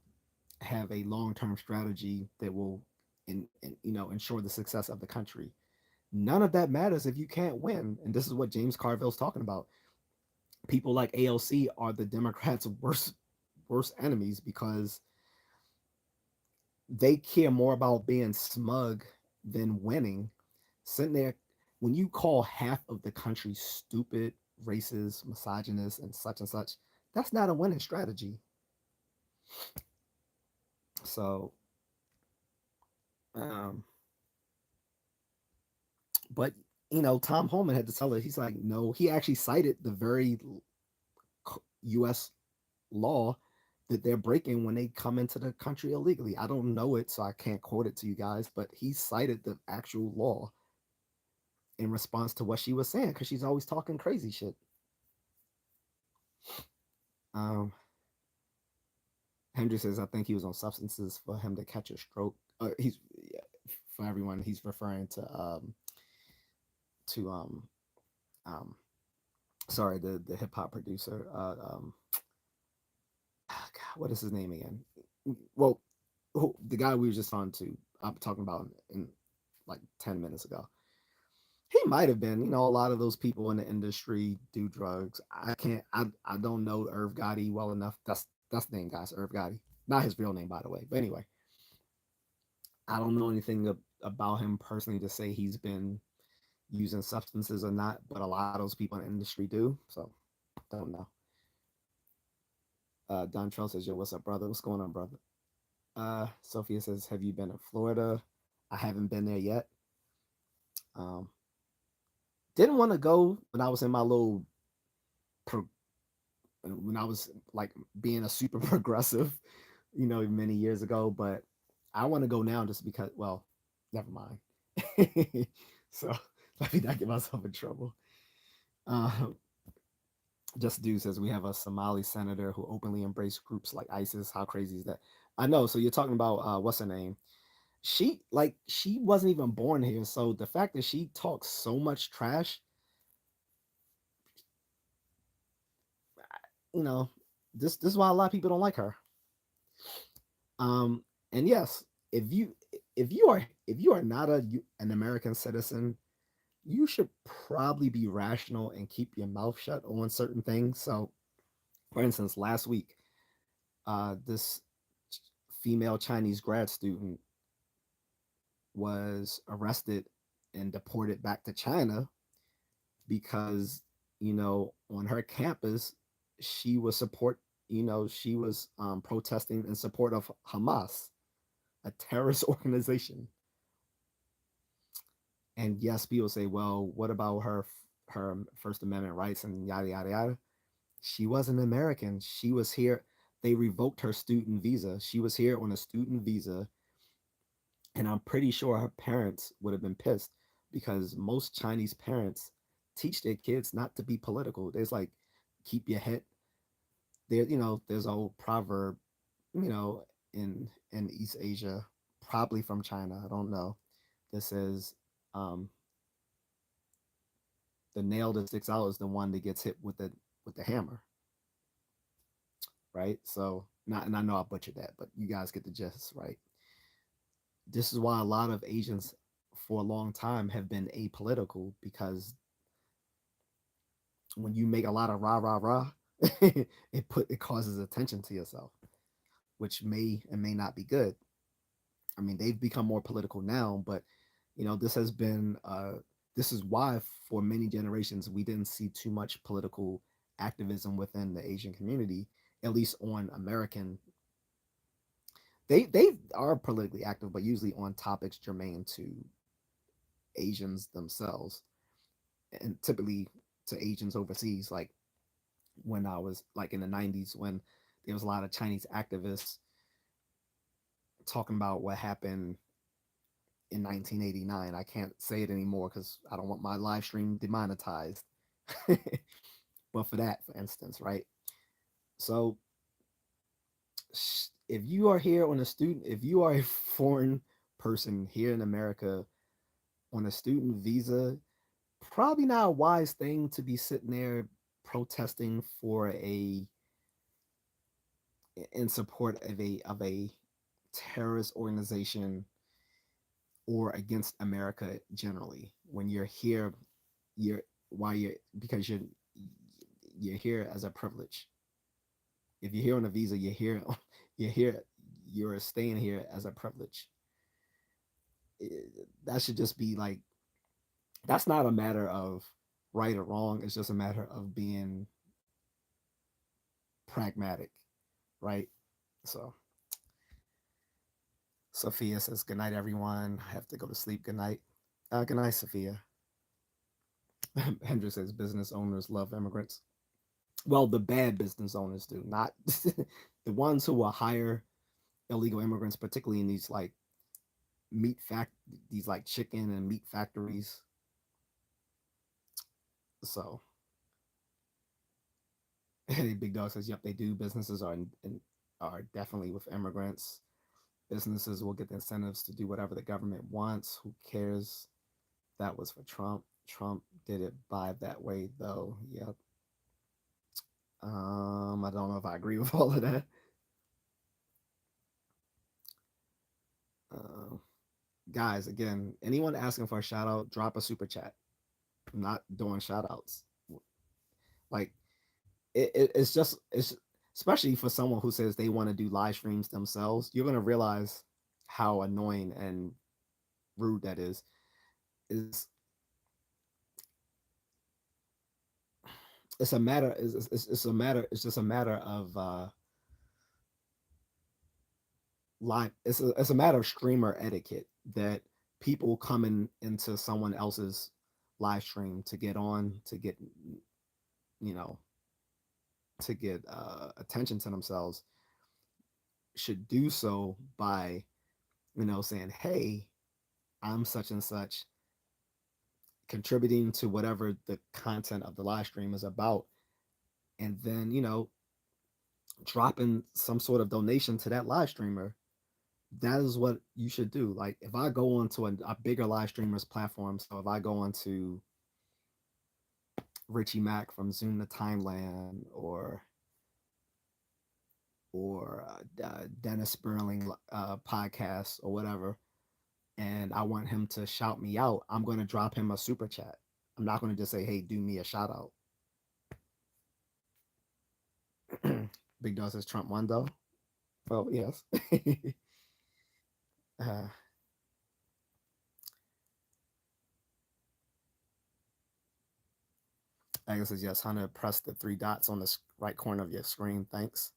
[SPEAKER 1] have a long-term strategy that will ensure the success of the country. None of that matters if you can't win. And this is what James Carville's talking about. People like AOC are the Democrats' worst enemies, because they care more about being smug than winning. Sitting there, when you call half of the country stupid, racist, misogynist, and such, that's not a winning strategy. So, um, but Tom Homan had to tell her. He's like, no. He actually cited the very U.S. law that they're breaking when they come into the country illegally. I don't know it, so I can't quote it to you guys, but he cited the actual law in response to what she was saying, because she's always talking crazy shit. Um, Hendry says, I think he was on substances for him to catch a stroke. He's yeah, for everyone. He's referring to um sorry, the hip hop producer. God, what is his name again? Well, the guy we were just on to. I'm talking about in like 10 minutes ago. He might have been. A lot of those people in the industry do drugs. I can't. I don't know Irv Gotti well enough. That's the name, guys. Irv Gotti. Not his real name, by the way. But anyway, I don't know anything about him personally to say he's been using substances or not. But a lot of those people in the industry do. So don't know. Don Trell says, "Yo, what's up, brother? What's going on, brother?" Sophia says, "Have you been in Florida?" I haven't been there yet. Um, didn't want to go when I was in my little pro- when I was like being a super progressive, many years ago. But I want to go now just because. Well, never mind. so Let me not get myself in trouble. Uh, Just Dude says we have a Somali senator who openly embraced groups like ISIS. How crazy is that? I know. So you're talking about what's her name? She wasn't even born here. So the fact that she talks so much trash, you know, this is why a lot of people don't like her. And yes, if you if you are not an American citizen, you should probably be rational and keep your mouth shut on certain things. So, for instance, last week, this female Chinese grad student was arrested and deported back to China because, on her campus, she was she was protesting in support of Hamas, a terrorist organization. And yes, people say, well, what about her First Amendment rights and yada yada yada? She wasn't American. She was here. They revoked her student visa. She was here on a student visa, and I'm pretty sure her parents would have been pissed because most Chinese parents teach their kids not to be political. There's like keep your head there. There's an old proverb, you know, in East Asia, probably from China. I don't know. That says um, the nail that sticks out is the one that gets hit with the hammer, right? So not, and I know I butchered that, but you guys get the gist, right? This is why a lot of Asians for a long time have been apolitical because when you make a lot of rah rah rah, it causes attention to yourself, which may and may not be good. I mean, they've become more political now, but this has been this is why for many generations we didn't see too much political activism within the Asian community, at least on American. They are politically active, but usually on topics germane to Asians themselves, and typically to Asians overseas. Like when I was like in the '90s, when there was a lot of Chinese activists talking about what happened in 1989. I can't say it anymore because I don't want my live stream demonetized. But for that, for instance, right? So if you are here on a student, if you are a foreign person here in America on a student visa, probably not a wise thing to be sitting there protesting for a in support of a terrorist organization or against America generally. When you're here, you're why you're because you're here as a privilege. If you're here on a visa, you're here, you're here, you're staying here as a privilege. That should just be like that's not a matter of right or wrong. It's just a matter of being pragmatic, right? So Sophia says, "Good night, everyone. I have to go to sleep. Good night. Good night, Sophia." Hendra says, "Business owners love immigrants." Well, the bad business owners do, not the ones who will hire illegal immigrants, particularly in these like meat fact, these like chicken and meat factories. So, hey, Big Dog says, "Yep, they do. Businesses are definitely with immigrants. Businesses will get the incentives to do whatever the government wants. Who cares? That was for Trump. Trump did it by that way, though. Yep. I don't know if I agree with all of that. Uh, Guys, again, anyone asking for a shout out, drop a super chat. I'm not doing shout outs. Like it's just it's especially for someone who says they want to do live streams themselves, you're gonna realize how annoying and rude that is it's a matter it's a matter it's just a matter of live it's a matter of streamer etiquette that people coming into someone else's live stream to get on to get you know to get attention to themselves should do so by saying, hey, I'm such and such, contributing to whatever the content of the live stream is about, and then, dropping some sort of donation to that live streamer. That is what you should do. Like if I go onto a bigger live streamers platform, so if I go onto Richie Mack from Zoom to Timeland, or Dennis Sperling podcast or whatever, and I want him to shout me out, I'm going to drop him a super chat. I'm not going to just say, "Hey, do me a shout out." Big Dog says Trump won though. Well, yes. uh, Agnes says yes. Hunter, press the three dots on the right corner of your screen. Thanks.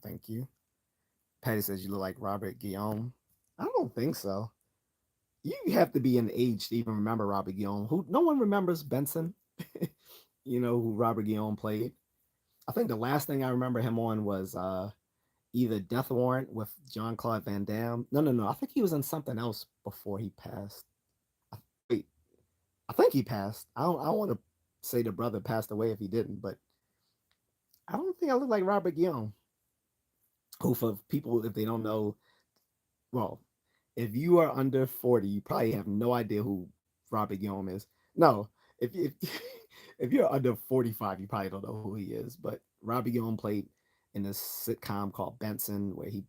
[SPEAKER 1] Thank you. Patty says you look like Robert Guillaume. I don't think so. You have to be an age to even remember Robert Guillaume. Who no one remembers Benson. Who Robert Guillaume played. I think the last thing I remember him on was either Death Warrant with John Claude Van Damme. No. I think he was in something else before he passed. Wait, I think he passed. I don't want to say the brother passed away if he didn't, but I don't think I look like Robert Guillaume. Who, for people if they don't know, well, if you are under 40, you probably have no idea who Robert Guillaume is. No, if if you're under 45, you probably don't know who he is. But Robert Guillaume played in this sitcom called Benson, where he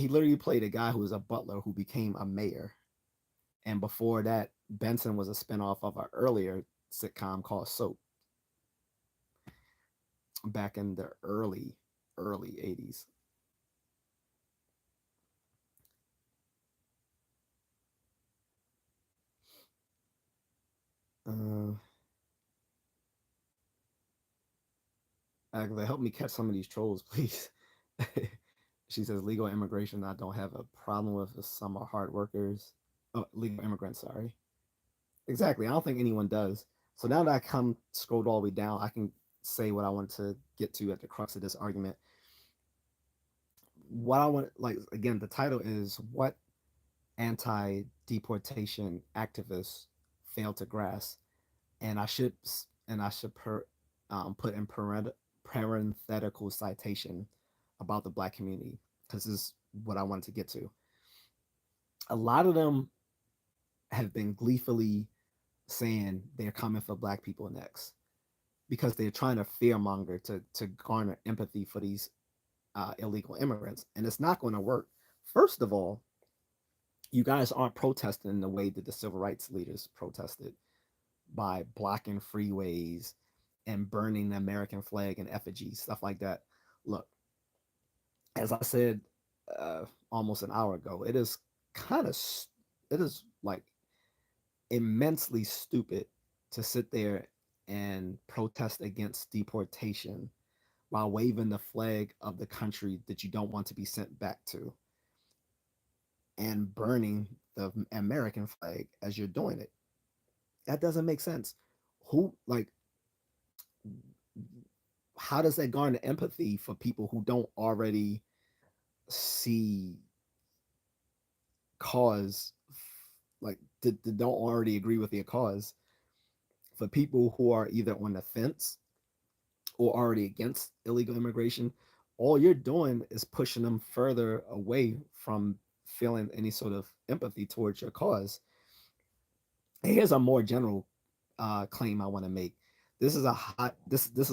[SPEAKER 1] literally played a guy who was a butler who became a mayor. And before that, Benson was a spinoff of an earlier sitcom called Soap back in the early 80s. Uh, Agatha, help me catch some of these trolls, please. She says legal immigration I don't have a problem with. Some are hard workers. Oh, legal immigrants, sorry. Exactly. I don't think anyone does. So now that I come scrolled all the way down, I can say what I want to get to at the crux of this argument. What I want, like, again, the title is what anti-deportation activists fail to grasp, and I should put in parenthetical citation about the black community because this is what I wanted to get to. A lot of them have been gleefully saying they're coming for black people next because they're trying to fearmonger to garner empathy for these illegal immigrants, and it's not going to work. First of all, you guys aren't protesting in the way that the civil rights leaders protested by blocking freeways and burning the American flag and effigies, stuff like that. Look, as I said almost an hour ago, kind of it is like immensely stupid to sit there and protest against deportation while waving the flag of the country that you don't want to be sent back to and burning the American flag as you're doing it. That doesn't make sense. Who like how does that garner empathy for people who don't already see cause, like that don't already agree with their cause, for people who are either on the fence or already against illegal immigration? All you're doing is pushing them further away from feeling any sort of empathy towards your cause. Here's a more general claim I want to make. This is going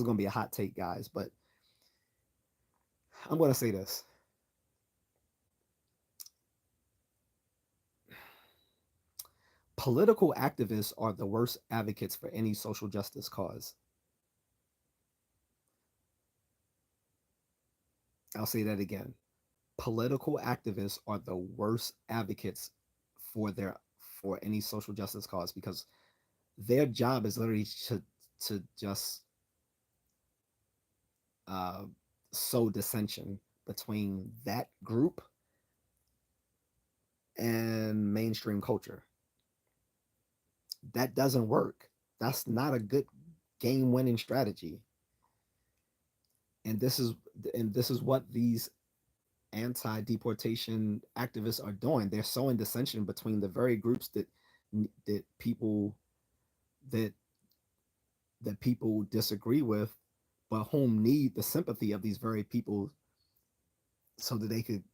[SPEAKER 1] to be a hot take, guys, but I'm going to say this. Political activists are the worst advocates for any social justice cause. I'll say that again. Political activists are the worst advocates for any social justice cause because their job is literally to just uh, sow dissension between that group and mainstream culture. That doesn't work. That's not a good game winning strategy. And this is and this is what these anti-deportation activists are doing. They're sowing dissension between the very groups that that that people disagree with, but whom need the sympathy of these very people so that they could,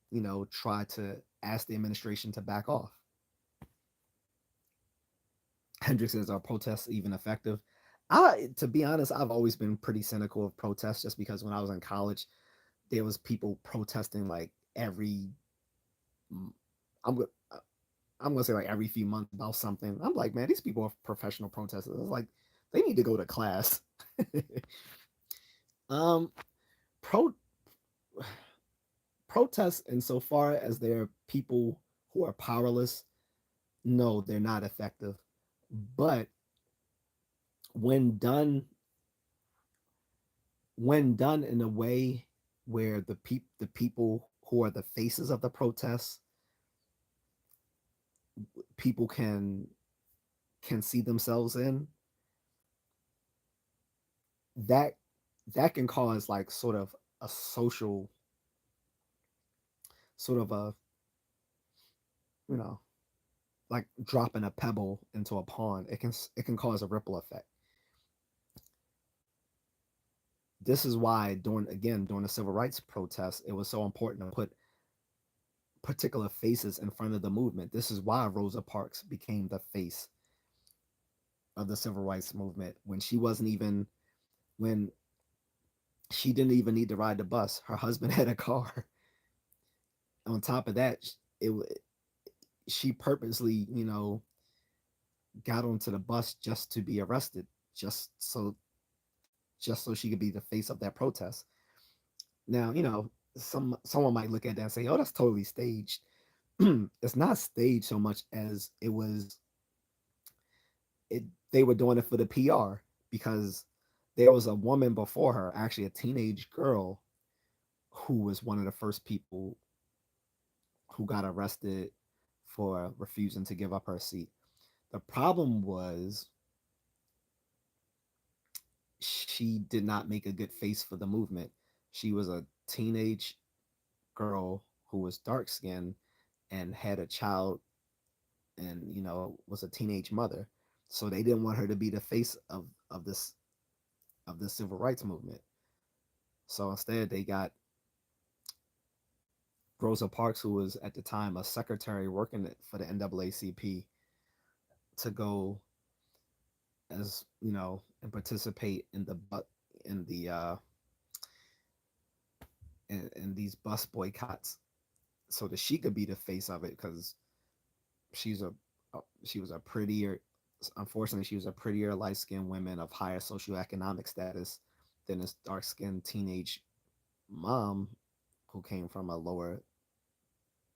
[SPEAKER 1] try to ask the administration to back off. Hendricks says, are protests even effective? To be honest, I've always been pretty cynical of protests just because when I was in college, there was people protesting like every, I'm I'm gonna say like every few months about something. I'm like, man, these people are professional protesters. It's like they need to go to class. um, pro Protests insofar as they're people who are powerless, no, they're not effective. But when done in a way where the people who are the faces of the protests, people can see themselves in, that can cause like sort of a social, sort of a, you know like dropping a pebble into a pond. It can cause a ripple effect. This is why during the civil rights protests, it was so important to put particular faces in front of the movement. This is why Rosa Parks became the face of the civil rights movement when when she didn't even need to ride the bus. Her husband had a car. On top of that, it she purposely, got onto the bus just to be arrested, just so she could be the face of that protest. Now, someone might look at that and say, "Oh, that's totally staged." It's not staged so much as it they were doing it for the PR, because there was a woman before her, actually a teenage girl, who was one of the first people who got arrested for refusing to give up her seat. The problem was she did not make a good face for the movement. She was a teenage girl who was dark skinned and had a child, and was a teenage mother. So they didn't want her to be the face of the civil rights movement. So instead they got Rosa Parks, who was at the time a secretary working for the NAACP, to go as and participate in in the in these bus boycotts, so that she could be the face of it, because she's a she was a prettier unfortunately she was a prettier light skinned woman of higher socioeconomic status than this dark skinned teenage mom who came from a lower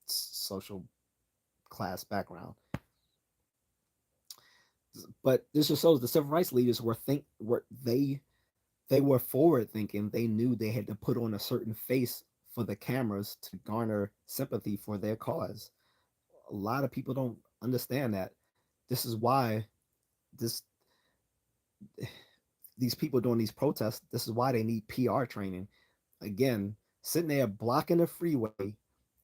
[SPEAKER 1] social class background. But this just shows the civil rights leaders they were forward thinking. They knew they had to put on a certain face for the cameras to garner sympathy for their cause. A lot of people don't understand that. This is why this these people doing these protests, this is why they need PR training. Again, sitting there blocking the freeway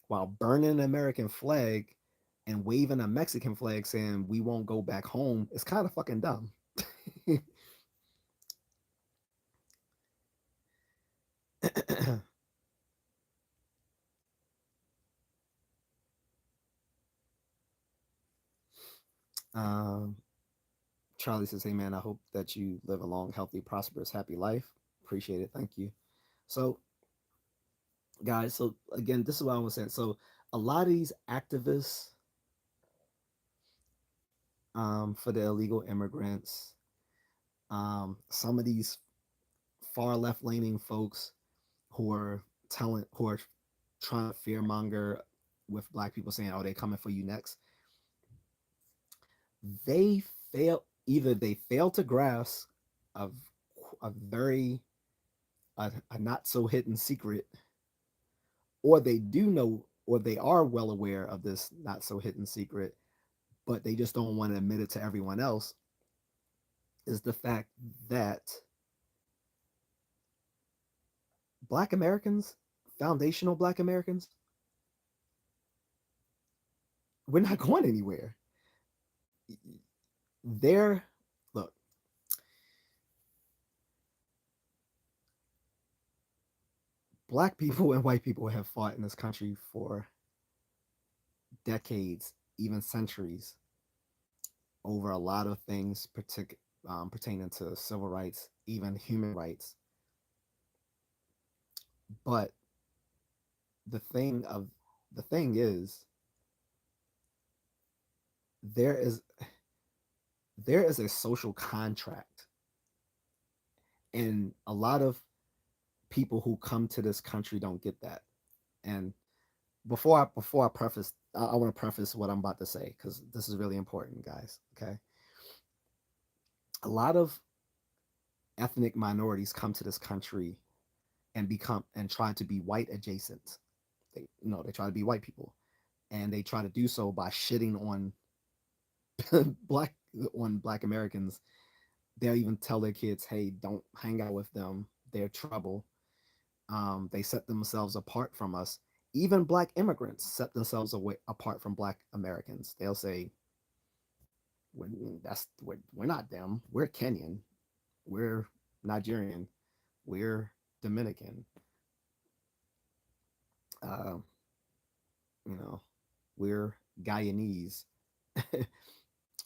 [SPEAKER 1] while burning an American flag and waving a Mexican flag saying we won't go back home is kind of fucking dumb. um, Charlie says, "Hey man, I hope that you live a long, healthy, prosperous, happy life. Appreciate it. Thank you." So, guys, so again, this is what I was saying. So, a lot of these activists, for the illegal immigrants, some of these far left leaning folks who are trying to fearmonger with black people, saying, "Oh, they're coming for you next." They they fail to grasp a very a not so hidden secret, or they do know, or they are well aware of this not so hidden secret, but they just don't want to admit it to everyone else. Is the fact that Black Americans, foundational Black Americans, we're not going anywhere. There, look, black people and white people have fought in this country for decades, even centuries, over a lot of things pertaining to civil rights, even human rights. But the thing of the thing is, there is there is a social contract, and a lot of people who come to this country don't get that. And before I preface, I want to preface what I'm about to say because this is really important, guys. Okay, a lot of ethnic minorities come to this country and become and try to be white adjacent. They try to be white people, and they try to do so by shitting on black black Americans. They'll even tell their kids, "Hey, don't hang out with them. They're trouble." They set themselves apart from us. Even black immigrants set themselves apart from black Americans. They'll say, we're not them. We're Kenyan. We're Nigerian. We're Dominican. Uh, you know, we're Guyanese.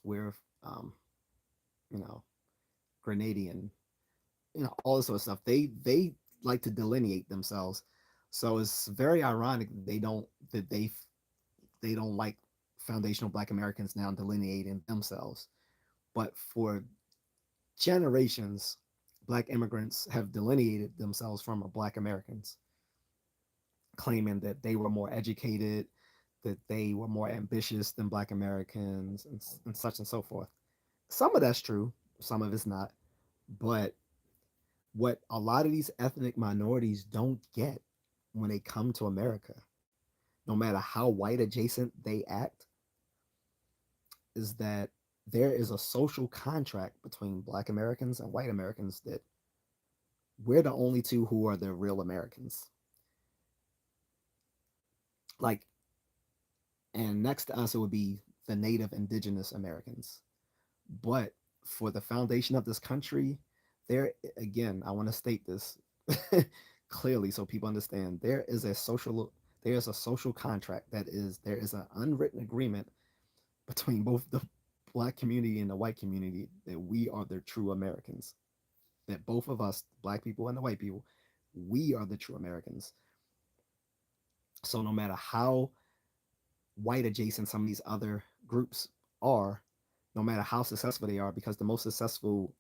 [SPEAKER 1] we're um, you know, Grenadian. All this sort of stuff. They like to delineate themselves. So it's very ironic that they don't like foundational Black Americans now delineating themselves. But for generations, Black immigrants have delineated themselves from Black Americans, claiming that they were more educated, that they were more ambitious than Black Americans, and such and so forth. Some of that's true, some of it's not. But what a lot of these ethnic minorities don't get when they come to America, no matter how white adjacent they act, is that there is a social contract between Black Americans and white Americans that we're the only two who are the real Americans. Like, and next to us, it would be the Native Indigenous Americans. But for the foundation of this country, there again, I want to state this clearly so people understand. There is a social contract that is there is an unwritten agreement between both the black community and the white community that we are the true Americans. That both of us, black people and the white people, we are the true Americans. So no matter how white adjacent some of these other groups are, no matter how successful they are, because the most successful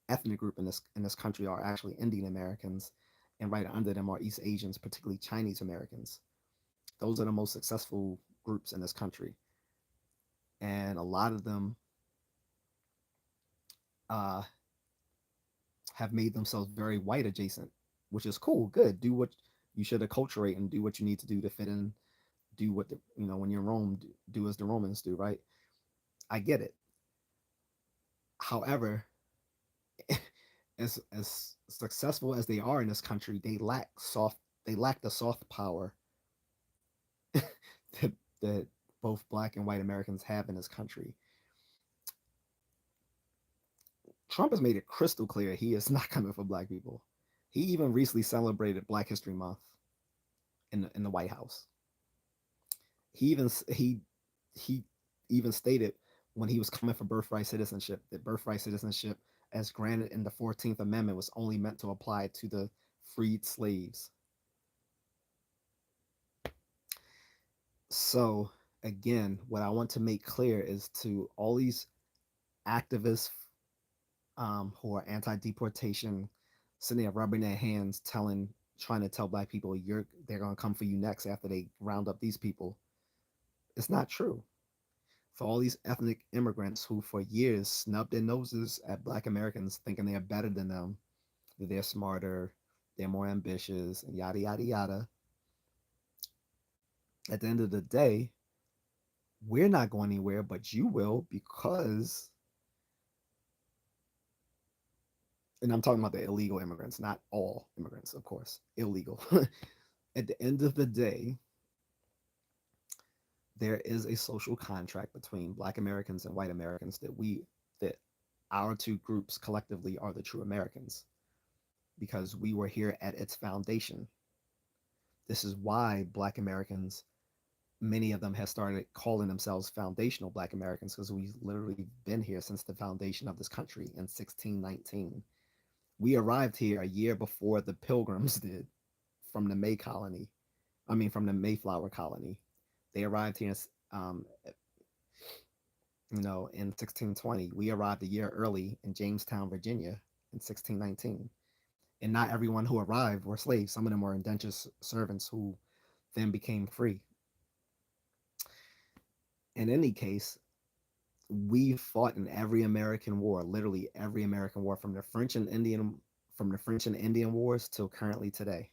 [SPEAKER 1] ethnic group in this country are actually Indian Americans, and right under them are East Asians, particularly Chinese Americans. Those are the most successful groups in this country, and a lot of them uh, have made themselves very white adjacent, which is cool. Good. Do what you should acculturate and do what you need to do to fit in. Do what when you're in Rome, do as the Romans do. Right. I get it. However, as successful as they are in this country, they lack the soft power that, that both black and white Americans have in this country. Trump has made it crystal clear he is not coming for black people. He even recently celebrated Black History Month in the White House. He even he even stated when he was coming for birthright citizenship that birthright citizenship, as granted in the 14th Amendment, was only meant to apply to the freed slaves. So again, what I want to make clear is to all these activists who are anti-deportation, sitting there rubbing their hands, trying to tell black people they're gonna come for you next after they round up these people. It's not true. For all these ethnic immigrants who for years snubbed their noses at black Americans thinking they're better than them, that they're smarter, they're more ambitious, and yada yada yada. At the end of the day, we're not going anywhere, but you will, because, and I'm talking about the illegal immigrants, not all immigrants, of course, illegal. At the end of the day, there is a social contract between black Americans and white Americans that our two groups collectively are the true Americans because we were here at its foundation. This is why Black Americans, many of them have started calling themselves foundational Black Americans because we've literally been here since the foundation of this country in 1619. We arrived here a year before the Pilgrims did from the May colony. I mean, from the Mayflower colony. They arrived here, um, in 1620. We arrived a year early in Jamestown, Virginia, in 1619. And not everyone who arrived were slaves. Some of them were indentured servants who then became free. In any case, we fought in every American war, literally every American war, from the French and Indian wars till currently today.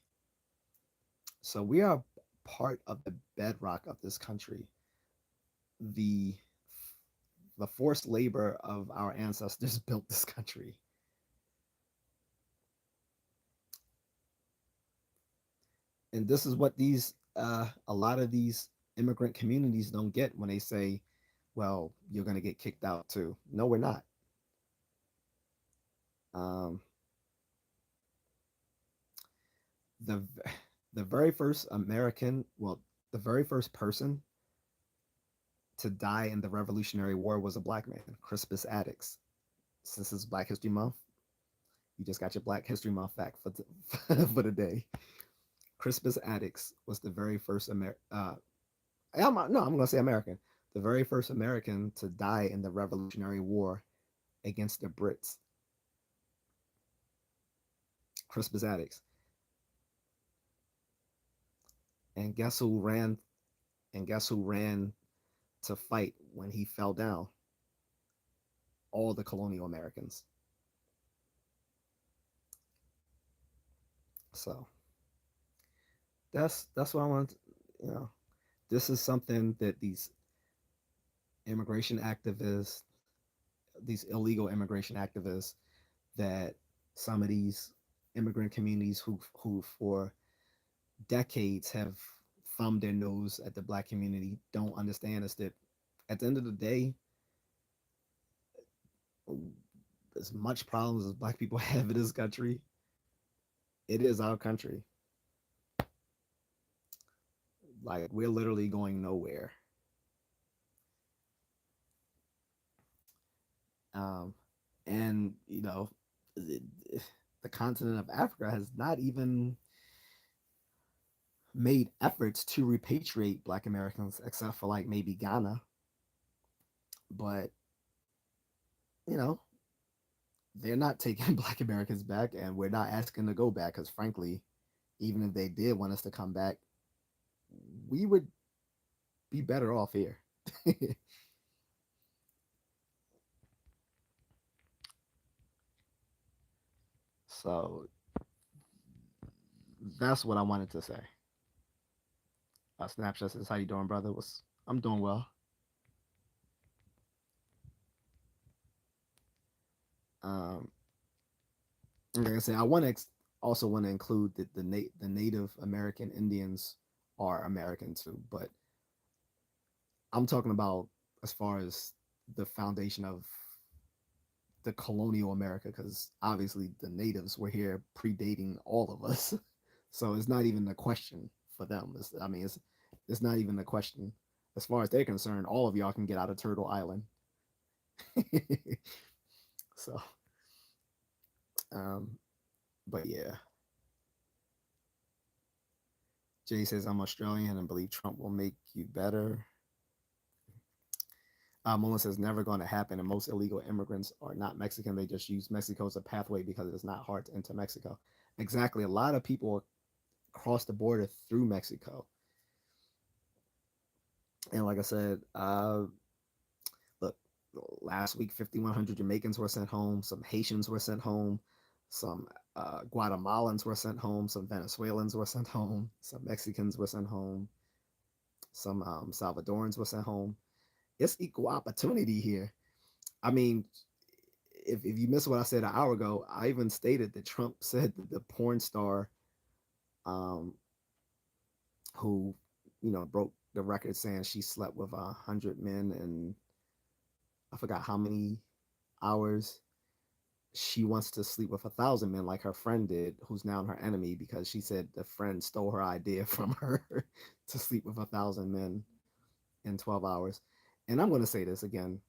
[SPEAKER 1] So we are part of the bedrock of this country. The the forced labor of our ancestors built this country. And this is what these a lot of these immigrant communities don't get when they say, well, you're going to get kicked out too. No, we're not. um, the the very first American, well, the very first person to die in the Revolutionary War was a black man, Crispus Attucks. Since it's Black History Month, you just got your Black History Month fact for for the day. Crispus Attucks was the very first I'm going to say American, the very first American to die in the Revolutionary War against the Brits. Crispus Attucks. And guess who ran? And guess who ran to fight when he fell down? All the colonial Americans. So that's what I want. You know, this is something that these immigration activists, these illegal immigration activists, that some of these immigrant communities who for decades have thumbed their nose at the black community don't understand is that at the end of the day, as much problems as black people have in this country, it is our country. Like, we're literally going nowhere. Um, and the continent of Africa has not even made efforts to repatriate Black Americans, except for like maybe Ghana. But you know, they're not taking Black Americans back, and we're not asking to go back because, frankly, even if they did want us to come back, we would be better off here. So that's what I wanted to say. Snapchat says, "How you doing, brother? I'm doing well." Um, like I said, I want to also want to include that the Native American Indians are American too, but I'm talking about as far as the foundation of the colonial America, because obviously the natives were here predating all of us, so it's not even a question for them. It's not even a question as far as they're concerned. All of y'all can get out of Turtle Island. So, um, but yeah, Jay says I'm Australian and believe Trump will make you better. Mullen says never going to happen, and most illegal immigrants are not Mexican. They just use Mexico as a pathway because it's not hard to enter Mexico. Exactly. A lot of people cross the border through Mexico. And like I said, look, last week 5,100 Jamaicans were sent home. Some Haitians were sent home. Some Guatemalans were sent home. Some Venezuelans were sent home. Some Mexicans were sent home. Some Salvadorans were sent home. It's equal opportunity here. I mean, if you missed what I said an hour ago, I even stated that Trump said that the porn star um, who, broke the record saying she slept with 100 men and I forgot how many hours. she wants to sleep with 1,000 men like her friend did, who's now her enemy because she said the friend stole her idea from her to sleep with 1,000 men in 12 hours. And I'm going to say this again.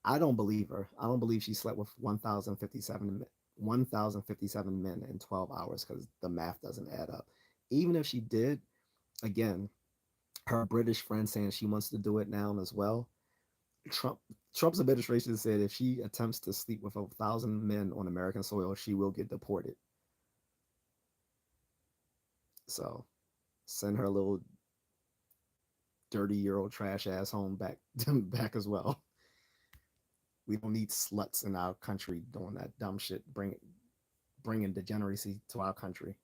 [SPEAKER 1] I don't believe her. I don't believe she slept with 1,057 men in 12 hours because the math doesn't add up. Even if she did, again, her British friend saying she wants to do it now as well. Trump Trump's administration said if she attempts to sleep with 1,000 men on American soil, she will get deported. So send her little dirty Euro trash ass home back back as well. We don't need sluts in our country doing that dumb shit, bringing degeneracy to our country.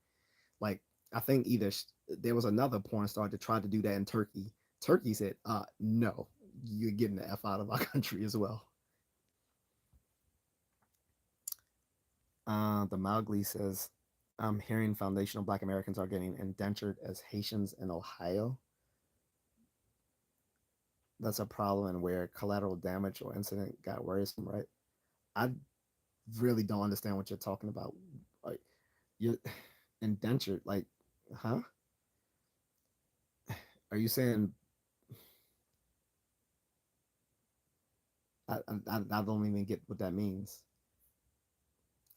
[SPEAKER 1] Like I think either there was another porn star that tried to do that in Turkey. Turkey said, no, you're getting the F out of our country as well. The Mowgli says, I'm hearing foundational Black Americans are getting indentured as Haitians in Ohio. That's a problem and where collateral damage or incident got worrisome, right? I really don't understand what you're talking about. Like, you're indentured, like, huh? Are you saying I don't even get what that means?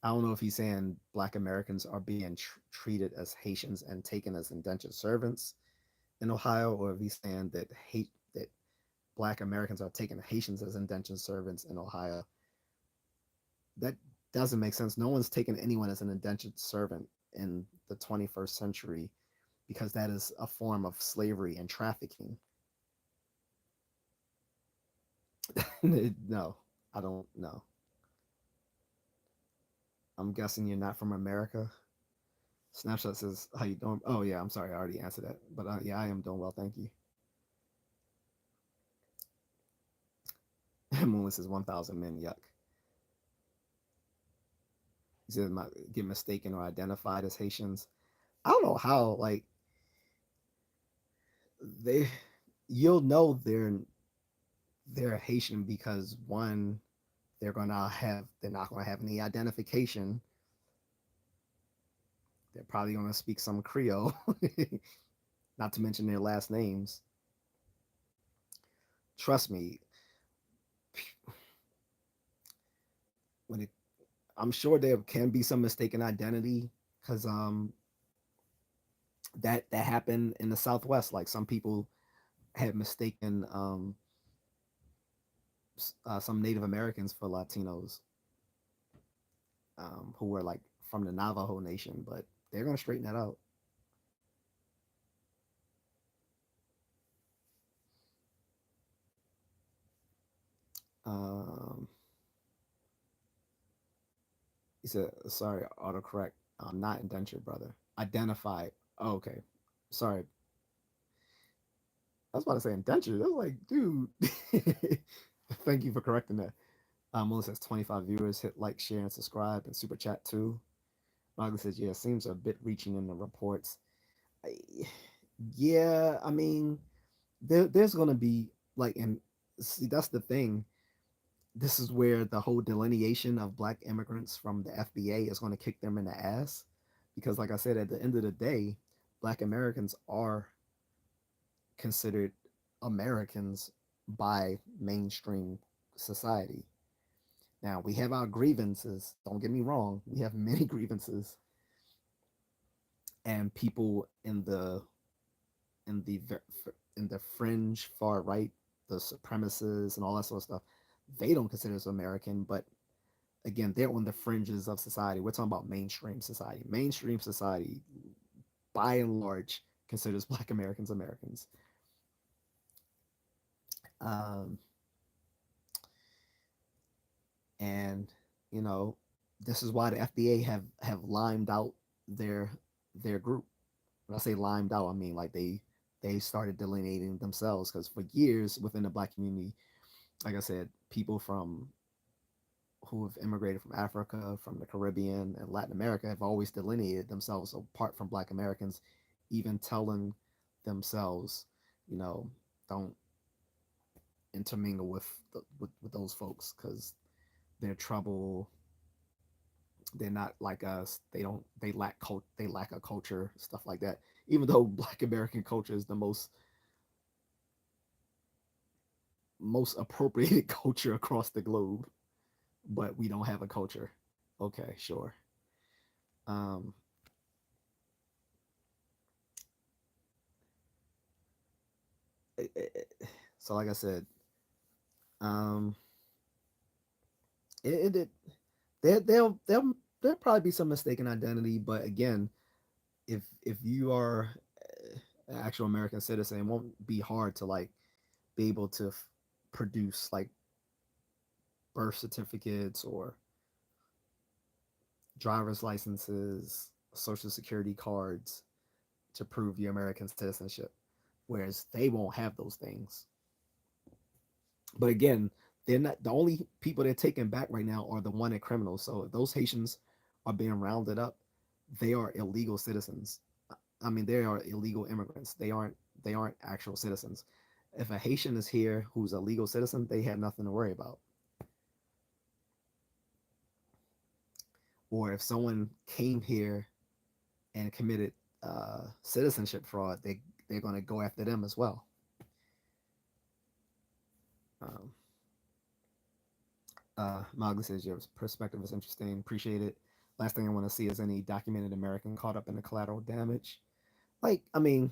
[SPEAKER 1] I don't know if he's saying Black Americans are being treated as Haitians and taken as indentured servants in Ohio, or if he's saying that Black Americans are taking Haitians as indentured servants in Ohio. That doesn't make sense. No one's taking anyone as an indentured servant in the 21st century because that is a form of slavery and trafficking. No, I don't know. I'm guessing you're not from America. Snapshot says, "How you doing?" Oh yeah, I'm sorry, I already answered that. But yeah, I am doing well, thank you. Moonless says 1,000 men. Yuck. He said, "Get mistaken or identified as Haitians." I don't know how. Like they, you'll know they're Haitian because one, they're not gonna have any identification. They're probably gonna speak some Creole, not to mention their last names. Trust me, when it, I'm sure there can be some mistaken identity because that happened in the Southwest. Like some people had mistaken some Native Americans for Latinos who were like from the Navajo Nation, but they're gonna straighten that out. Um, he said, "Sorry, autocorrect. I'm not indentured, brother. Identified. Oh, okay. Sorry. I was about to say indentured. I was like, dude. Thank you for correcting that. Melissa says 25 viewers. Hit like, share, and subscribe, and super chat too. Margaret says, yeah, seems a bit reaching in the reports. I, yeah, I mean, there's gonna be like, and see, that's the thing. This is where the whole delineation of black immigrants from the FBA is going to kick them in the ass, because, like I said, at the end of the day, black Americans are considered Americans by mainstream society. Now we have our grievances. Don't get me wrong; we have many grievances, and people in the in the fringe far right, the supremacists and all that sort of stuff, they don't consider us American, but again, they're on the fringes of society. We're talking about mainstream society. Mainstream society, by and large, considers Black Americans Americans. Um, and you know, this is why the FBA have limed out their their group. When I say limed out, I mean like they started delineating themselves because for years within the Black community, like I said, people from who have immigrated from Africa, from the Caribbean, and Latin America have always delineated themselves apart from Black Americans, even telling themselves, you know, don't intermingle with with those folks because they're trouble. They're not like us. They lack a culture, stuff like that. Even though Black American culture is the most appropriated culture across the globe, but we don't have a culture. Okay, sure. Um, so like I said, um, it there there'll probably be some mistaken identity, but again, if you are an actual American citizen, it won't be hard to like be able to produce like birth certificates or driver's licenses, social security cards to prove your American citizenship. Whereas they won't have those things. But again, they're not the only people they're taking back right now are the wanted criminals. So if those Haitians are being rounded up, they are illegal citizens. I mean, they are illegal immigrants. They aren't actual citizens. If a Haitian is here who's a legal citizen, they have nothing to worry about. Or if someone came here and committed citizenship fraud, they're going to go after them as well. Um, Mowgli says your perspective is interesting. Appreciate it. Last thing I want to see is any documented American caught up in the collateral damage. Like, I mean,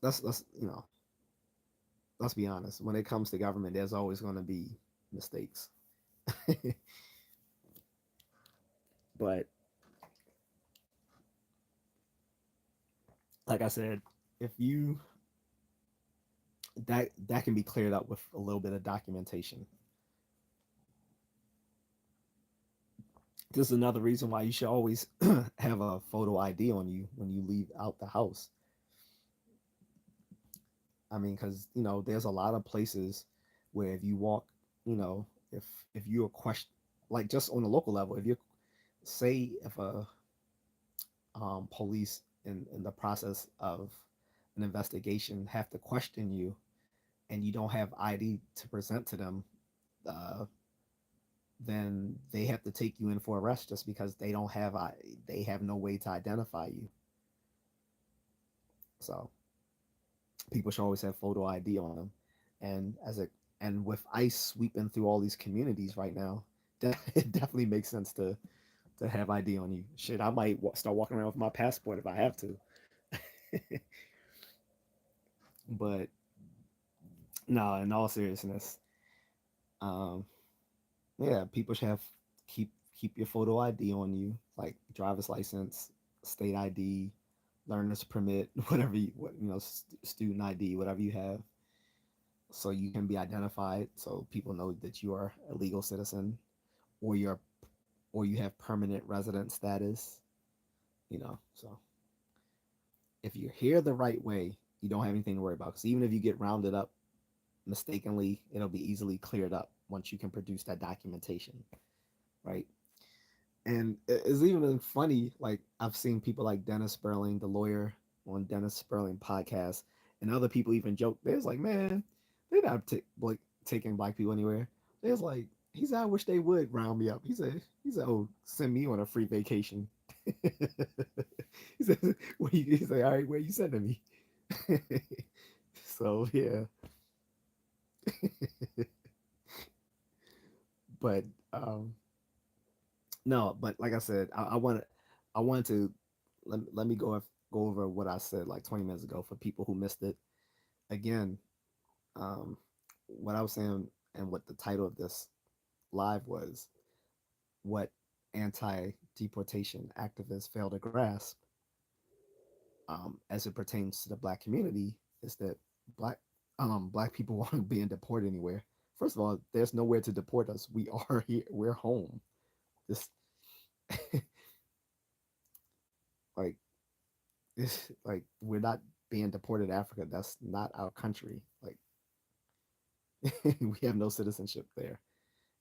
[SPEAKER 1] let's let's be honest. When it comes to government, there's always going to be mistakes. But like I said, if you that can be cleared up with a little bit of documentation. This is another reason why you should always have a photo ID on you when you leave out the house. I mean, because there's a lot of places where if you walk, you know, if if you're question like just on a local level, if you say if a police in the process of an investigation have to question you and you don't have ID to present to them, uh, then they have to take you in for arrest just because they have no way to identify you. So people should always have photo ID on them. And with ICE sweeping through all these communities right now, it definitely makes sense to have ID on you. Shit, I might start walking around with my passport if I have to. But no, in all seriousness, um, yeah, people should have keep your photo ID on you, like driver's license, state ID, learner's permit, whatever student ID, whatever you have, so you can be identified, so people know that you are a legal citizen, or you have permanent resident status. So if you're here the right way, you don't have anything to worry about. Because even if you get rounded up mistakenly, it'll be easily cleared up once you can produce that documentation, right? And it's even funny. Like I've seen people like Dennis Sperling, the lawyer, on Dennis Sperling podcast, and other people even joke. There's like, man, they're not like taking black people anywhere. There's like, he said, I wish they would round me up. He said, oh, send me on a free vacation. He said, all right, where you sending me? So yeah, but um, no, but like I said, I wanted to let me go over what I said like 20 minutes ago for people who missed it. Again, um, what I was saying and what the title of this live was, what anti-deportation activists fail to grasp, as it pertains to the black community, is that black black people aren't being deported anywhere. First of all, there's nowhere to deport us. We are here. We're home. This like like we're not being deported to Africa. That's not our country. Like we have no citizenship there.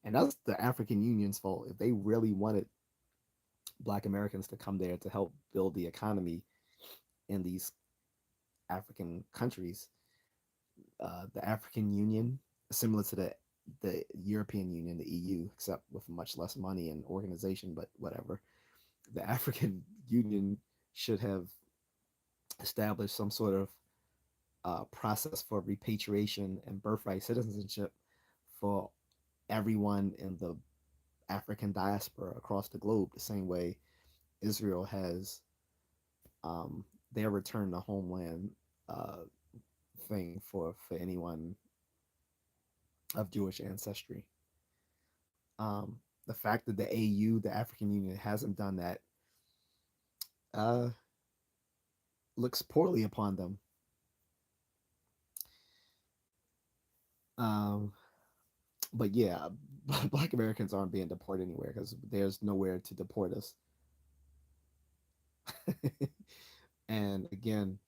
[SPEAKER 1] And that's the African Union's fault. If they really wanted black Americans to come there to help build the economy in these African countries, the African Union, similar to the the European Union, the EU, except with much less money and organization, but whatever. The African Union should have established some sort of process for repatriation and birthright citizenship for everyone in the African diaspora across the globe, the same way Israel has their return to homeland uh, thing for anyone of Jewish ancestry. The fact that the AU, the African Union, hasn't done that uh, looks poorly upon them. Um, but yeah, Black Americans aren't being deported anywhere because there's nowhere to deport us. And again,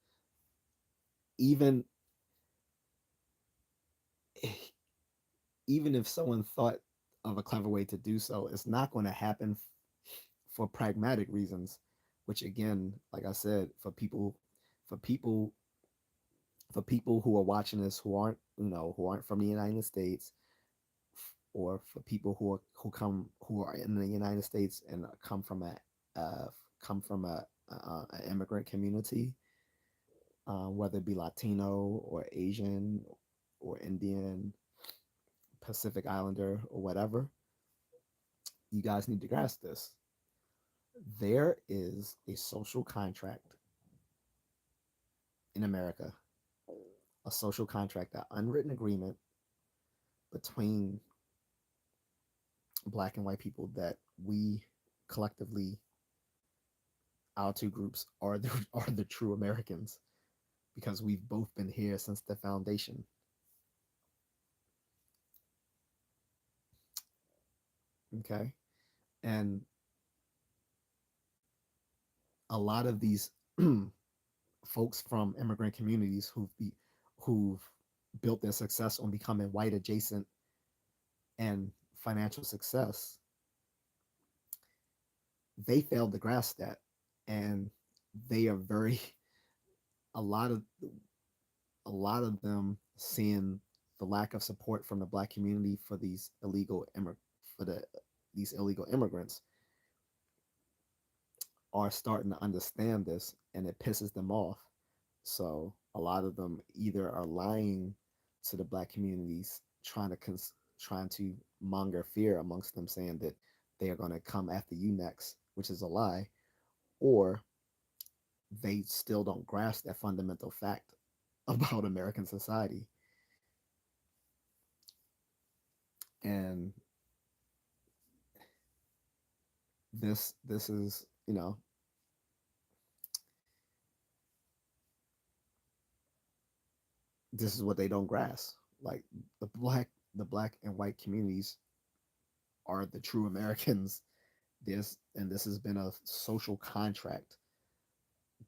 [SPEAKER 1] even even if someone thought of a clever way to do so, it's not going to happen for pragmatic reasons. Which again, like I said, for people, for people who are watching this who aren't from the United States, or for people who are in the United States and uh, come from an immigrant community, whether it be Latino or Asian or Indian, Pacific Islander or whatever, you guys need to grasp this. There is a social contract in America, a social contract, an unwritten agreement between black and white people that we collectively, our two groups are the are the true Americans because we've both been here since the foundation. Okay, and a lot of these folks from immigrant communities who've built their success on becoming white adjacent and financial success, they failed to grasp that, and they are very a lot of a lot of them seeing the lack of support from the black community for for these illegal immigrants are starting to understand this, and it pisses them off. So a lot of them either are lying to the black communities, trying to monger fear amongst them, saying that they are going to come after you next, which is a lie, or they still don't grasp that fundamental fact about American society. And this is, this is what they don't grasp. Like the black and white communities are the true Americans. This has been a social contract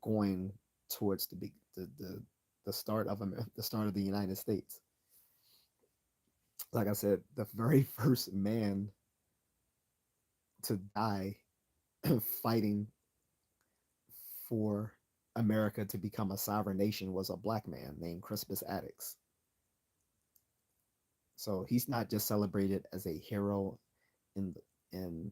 [SPEAKER 1] going towards the start of the start of the United States. Like I said, the very first man to die fighting for America to become a sovereign nation was a black man named Crispus Attucks. So he's not just celebrated as a hero in in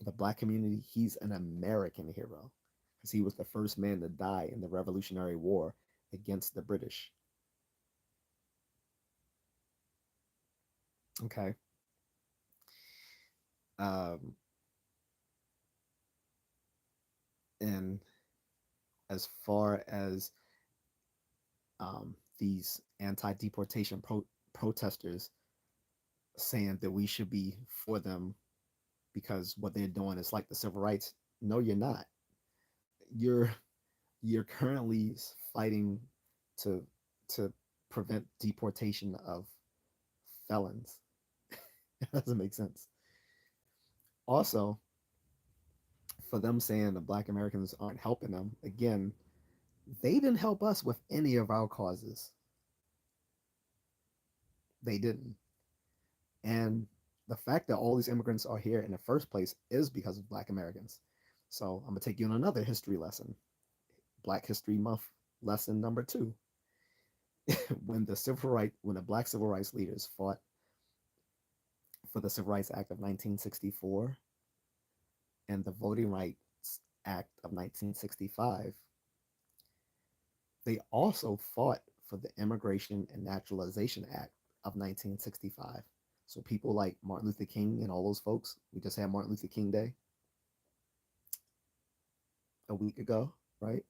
[SPEAKER 1] the black community, he's an American hero because he was the first man to die in the Revolutionary War against the British. Okay. Um, and as far as these anti-deportation protesters saying that we should be for them because what they're doing is like the civil rights, no, you're not. You're you're currently fighting to to prevent deportation of felons. It doesn't make sense. Also, for them saying the black Americans aren't helping them, again, they didn't help us with any of our causes. They didn't. And the fact that all these immigrants are here in the first place is because of black Americans. So I'm gonna take you on another history lesson. Black History Month lesson number 2. When the black civil rights leaders fought for the Civil Rights Act of 1964 and the Voting Rights Act of 1965, they also fought for the Immigration and Naturalization Act of 1965. So people like Martin Luther King and all those folks, we just had Martin Luther King Day a week ago, right?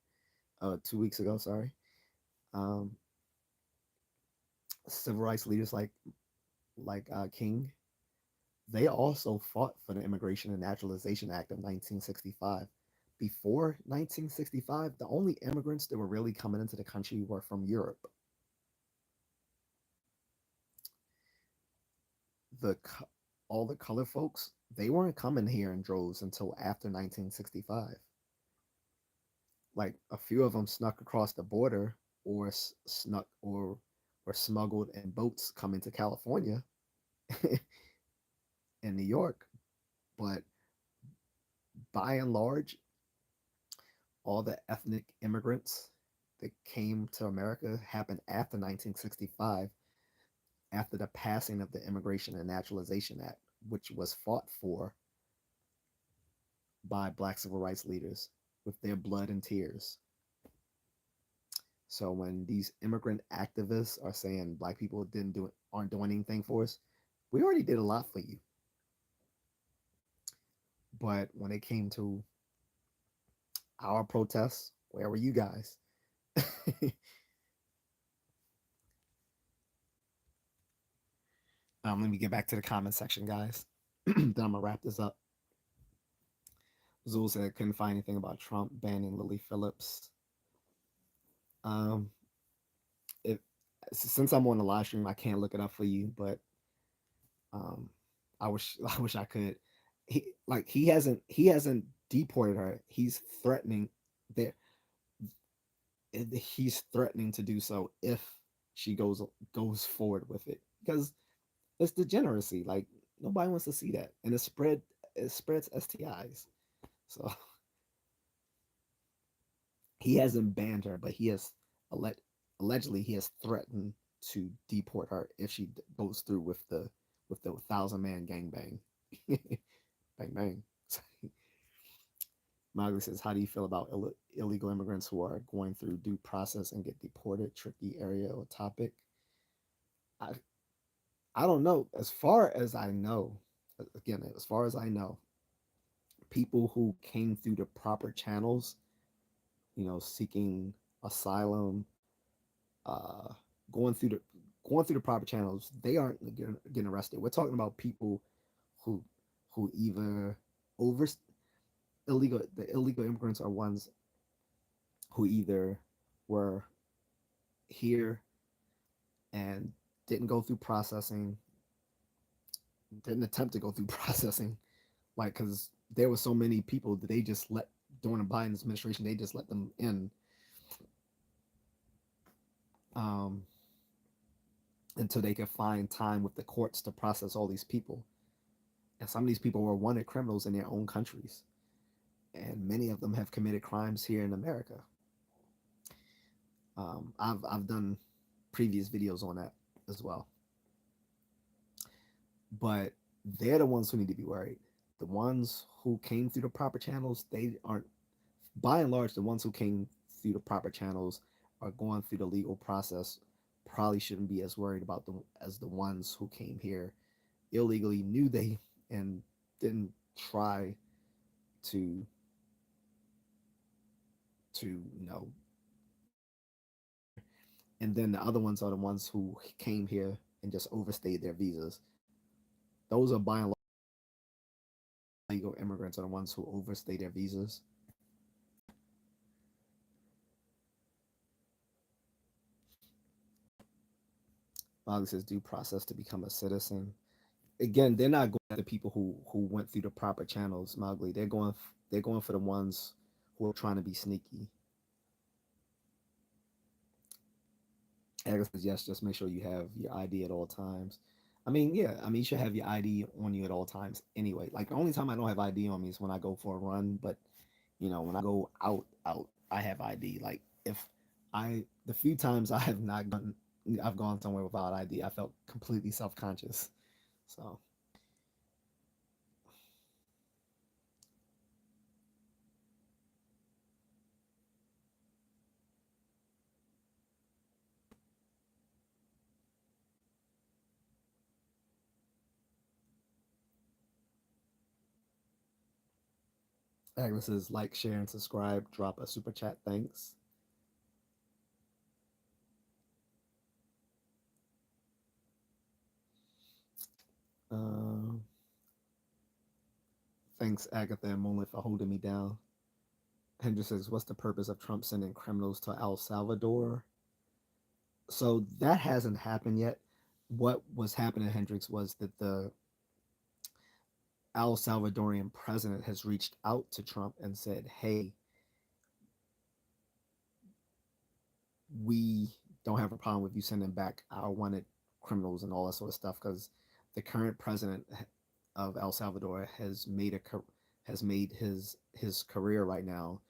[SPEAKER 1] 2 weeks ago, sorry. Um, Civil rights leaders like King, they also fought for the Immigration and Naturalization Act of 1965. Before 1965, the only immigrants that were really coming into the country were from Europe. The all the colored folks, they weren't coming here in droves until after 1965. Like a few of them snuck across the border or snuck or smuggled in boats coming to California and New York. But by and large, all the ethnic immigrants that came to America happened after 1965, after the passing of the Immigration and Naturalization Act, which was fought for by black civil rights leaders with their blood and tears. So when these immigrant activists are saying black people aren't doing anything for us, we already did a lot for you. But when it came to our protests, where were you guys? Let me get back to the comment section, guys. Then I'm gonna wrap this up. Zul said couldn't find anything about Trump banning Lily Phillips. Um, if since I'm on the live stream, I can't look it up for you, but um, I wish I could. He hasn't deported her. That he's threatening to do so if she goes forward with it because it's degeneracy. Like nobody wants to see that, and it spreads STIs. So he hasn't banned her, but he has allegedly he has threatened to deport her if she goes through with the 1,000 man gangbang. Bang bang. Margaret says, "How do you feel about illegal immigrants who are going through due process and get deported? Tricky area or topic." I I don't know. As far as I know, again, as far as I know, people who came through the proper channels, seeking asylum, uh, going through the going through the proper channels, they aren't getting arrested. We're talking about people who who either over the illegal immigrants are ones who either were here and didn't go through processing, didn't attempt to go through processing, like because there were so many people that they just let during the Biden administration, they just let them in um, until they could find time with the courts to process all these people. And some of these people were wanted criminals in their own countries, and many of them have committed crimes here in America. I've done previous videos on that as well, but they're the ones who need to be worried. The ones who came through the proper channels, they aren't. By and large, the ones who came through the proper channels are going through the legal process. Probably shouldn't be as worried about them as the ones who came here illegally, knew they and didn't try to and then the other ones are the ones who came here and just overstayed their visas. Those are by and large legal immigrants are the ones who overstay their visas. Bobby says due process to become a citizen. Again, they're not going after people who went through the proper channels, Mowgli. They're going for the ones who are trying to be sneaky. Agnes says yes, just make sure you have your ID at all times. I mean, yeah, I mean you should have your ID on you at all times anyway. Like the only time I don't have ID on me is when I go for a run, but when I go out, I have ID. Like if the few times I've gone somewhere without ID, I felt completely self conscious. So Agnes says like, share, and subscribe. Drop a super chat. Thanks. Um, Thanks, Agatha and Moonlit, for holding me down. Hendra says, what's the purpose of Trump sending criminals to El Salvador? So that hasn't happened yet. What was happening, Hendrix, was that the El Salvadorian president has reached out to Trump and said, hey, we don't have a problem with you sending back our wanted criminals and all that sort of stuff, because the current president of El Salvador has made his career right now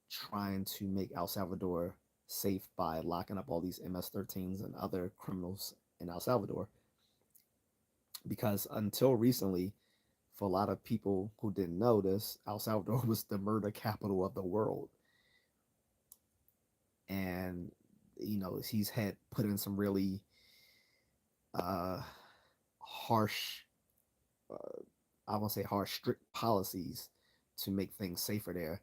[SPEAKER 1] trying to make El Salvador safe by locking up all these MS-13s and other criminals in El Salvador. Because until recently, for a lot of people who didn't know this, El Salvador was the murder capital of the world. And, he's had put in some really uh, harsh, uh, I won't say harsh, strict policies to make things safer there.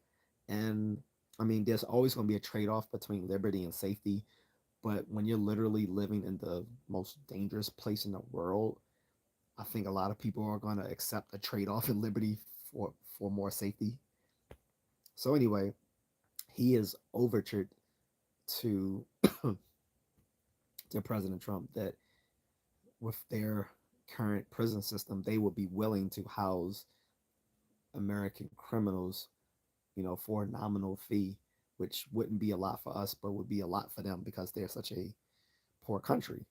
[SPEAKER 1] And I mean, there's always going to be a trade off between liberty and safety. But when you're literally living in the most dangerous place in the world, I think a lot of people are going to accept a trade off in liberty for more safety. So, anyway, he is overtured to, to President Trump that with their current prison system, they would be willing to house American criminals, for a nominal fee, which wouldn't be a lot for us, but would be a lot for them because they're such a poor country.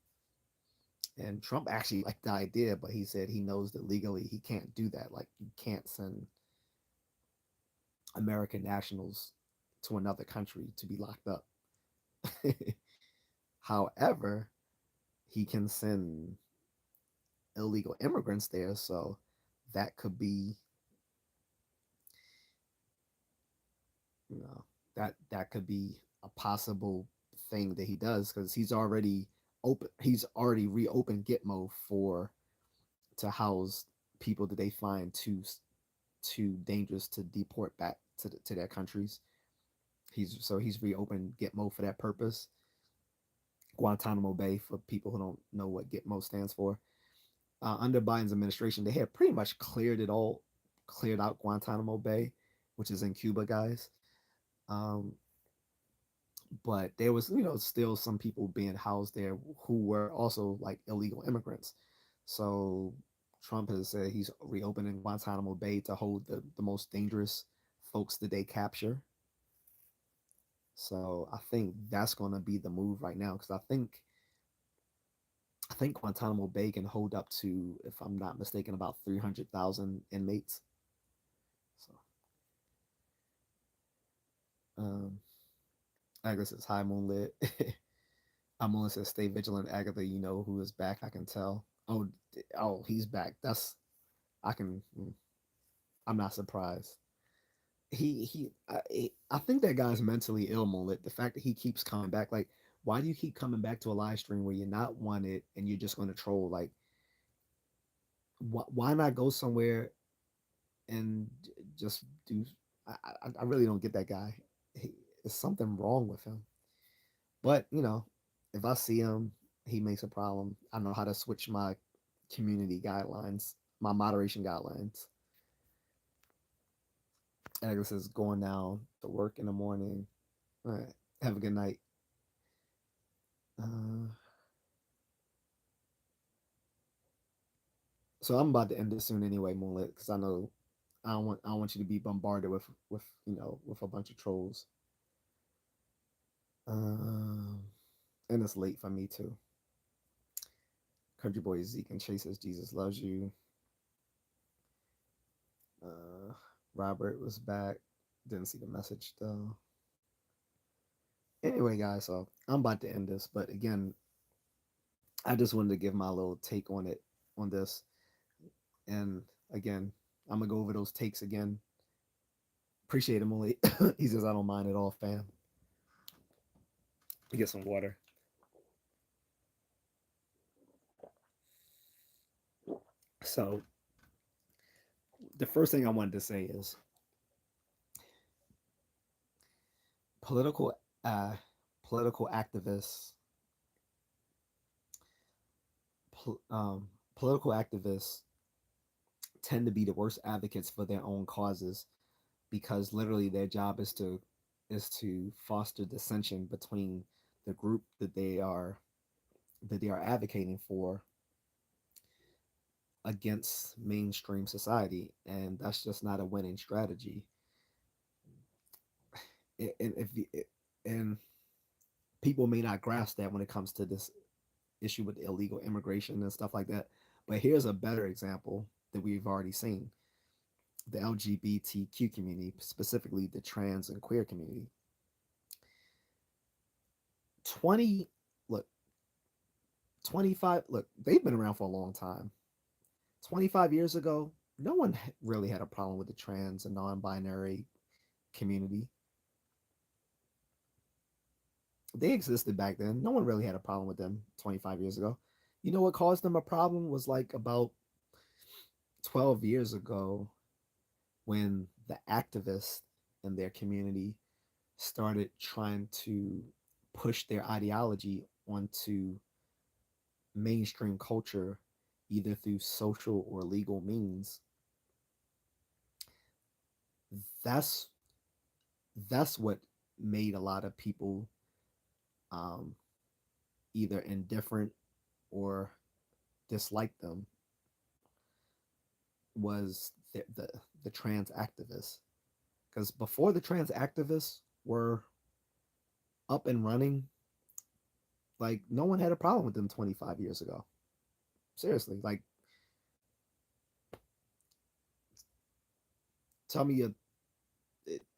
[SPEAKER 1] And Trump actually liked the idea, but he said he knows that legally he can't do that. Like, you can't send American nationals to another country to be locked up. However, he can send illegal immigrants there, so that could be, you know, that could be a possible thing that he does, because he's already reopened Gitmo for to house people that they find too dangerous to deport back to their countries. He's reopened Gitmo for that purpose. Guantanamo Bay, for people who don't know what Gitmo stands for. Under Biden's administration, they had pretty much cleared out Guantanamo Bay, which is in Cuba, guys. Um, but there was, still some people being housed there who were also like illegal immigrants. So Trump has said he's reopening Guantanamo Bay to hold the most dangerous folks that they capture. So I think that's going to be the move right now, because I think Guantanamo Bay can hold up to, if I'm not mistaken, about 300,000 inmates. So, um, Agatha says, hi, Moonlit. Moonlit says, stay vigilant, Agatha. You know who is back. I can tell. Oh, he's back. I can, I'm not surprised. I think that guy's mentally ill, Moonlit. The fact that he keeps coming back, like, why do you keep coming back to a live stream where you're not wanted and you're just going to troll? Like, why not go somewhere and just do? I really don't get that guy. There's something wrong with him. But if I see him, he makes a problem. I know how to switch my community guidelines, my moderation guidelines. Agnes is going down to work in the morning. All right. Have a good night. Uh, so I'm about to end this soon anyway, Moonlit, because I know I don't want you to be bombarded with a bunch of trolls. Um, and it's late for me too. Country boy Zeke and Chase says Jesus loves you. Uh, Robert was back. Didn't see the message though. Anyway, guys, so I'm about to end this, but again, I just wanted to give my little take on this, and again, I'm gonna go over those takes again. Appreciate him, only he says I don't mind at all, fam. Get some water. So the first thing I wanted to say is political uh, political activists pol- um, political activists tend to be the worst advocates for their own causes because literally their job is to foster dissension between the group that they are advocating for against mainstream society, and that's just not a winning strategy. And if and people may not grasp that when it comes to this issue with illegal immigration and stuff like that. But here's a better example that we've already seen: the LGBTQ community, specifically the trans and queer community. 20 look 25 look they've been around for a long time. 25 years ago, no one really had a problem with the trans and non-binary community. They existed back then. No one really had a problem with them 25 years ago. You know what caused them a problem was like about 12 years ago when the activists in their community started trying to push their ideology onto mainstream culture, either through social or legal means. That's that's what made a lot of people um, either indifferent or dislike them, was the trans activists. Because before the trans activists were up and running, like no one had a problem with them 25 years ago. Seriously, like tell me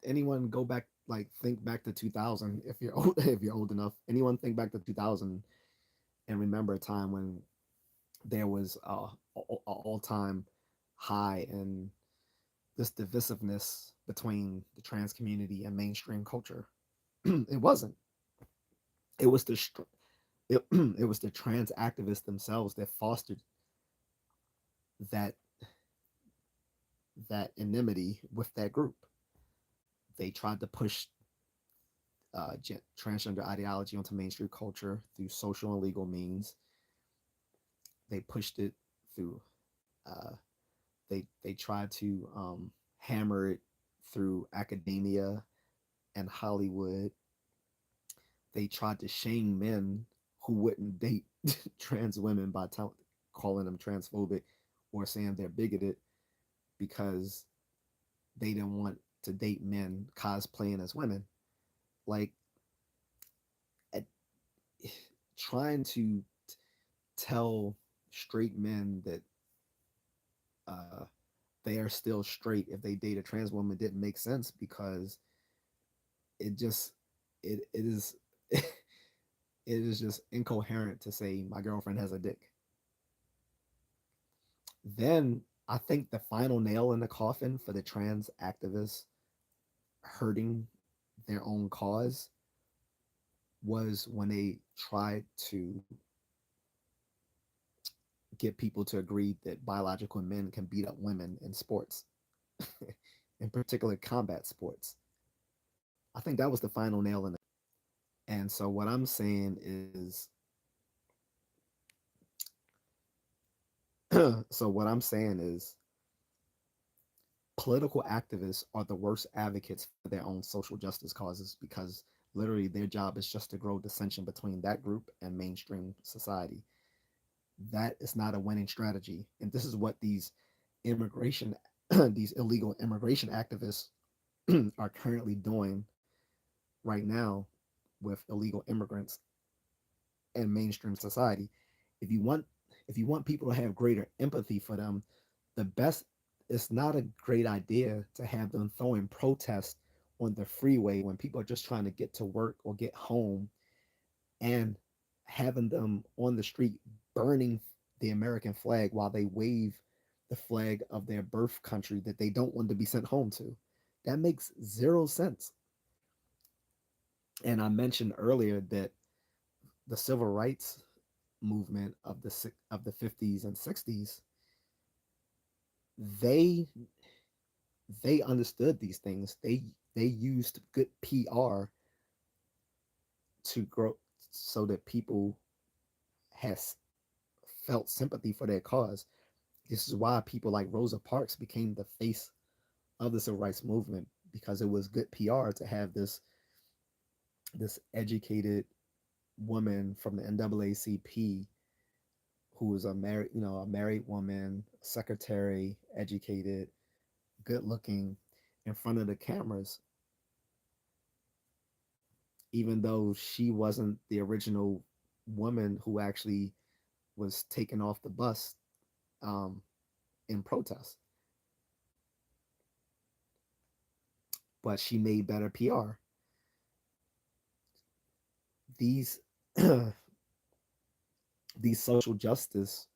[SPEAKER 1] anyone go back, like think back to 2000 if you're old, if you're old enough. Anyone think back to 2000 and remember a time when there was all-time high in this divisiveness between the trans community and mainstream culture? It wasn't. It was the it was the trans activists themselves that fostered that that enmity with that group. They tried to push transgender ideology onto mainstream culture through social and legal means. They pushed it through. Uh, they tried to hammer it through academia and Hollywood. They tried to shame men who wouldn't date trans women by calling them transphobic or saying they're bigoted because they didn't want to date men cosplaying as women. Like at, trying to tell straight men that uh, they are still straight if they date a trans woman didn't make sense because it just it is it is just incoherent to say my girlfriend has a dick. Then I think the final nail in the coffin for the trans activists hurting their own cause was when they tried to get people to agree that biological men can beat up women in sports, in particular combat sports. I think that was the final nail in it. And so what I'm saying is, so what I'm saying is, political activists are the worst advocates for their own social justice causes because literally their job is just to grow dissension between that group and mainstream society. That is not a winning strategy, and this is what these immigration, these illegal immigration activists are currently doing right now with illegal immigrants and mainstream society. If you want if you want people to have greater empathy for them, the best it's not a great idea to have them throwing protests on the freeway when people are just trying to get to work or get home, and having them on the street burning the American flag while they wave the flag of their birth country that they don't want to be sent home to. That makes zero sense. And I mentioned earlier that the civil rights movement of the 50s and 60s, they they understood these things. They used good PR to grow so that people has felt sympathy for their cause. This is why people like Rosa Parks became the face of the civil rights movement, because it was good PR to have this educated woman from the NAACP who was a married woman, secretary, educated, good looking, in front of the cameras, even though she wasn't the original woman who actually was taken off the bus um, in protest. But she made better PR. These these social justice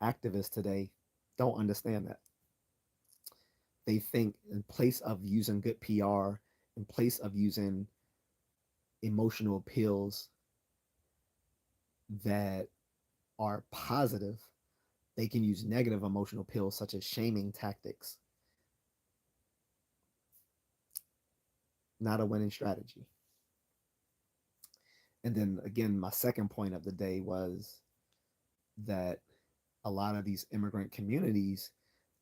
[SPEAKER 1] activists today don't understand that. They think in place of using good PR, in place of using emotional appeals that are positive, they can use negative emotional appeals such as shaming tactics. Not a winning strategy. And then again, my second point of the day was that a lot of these immigrant communities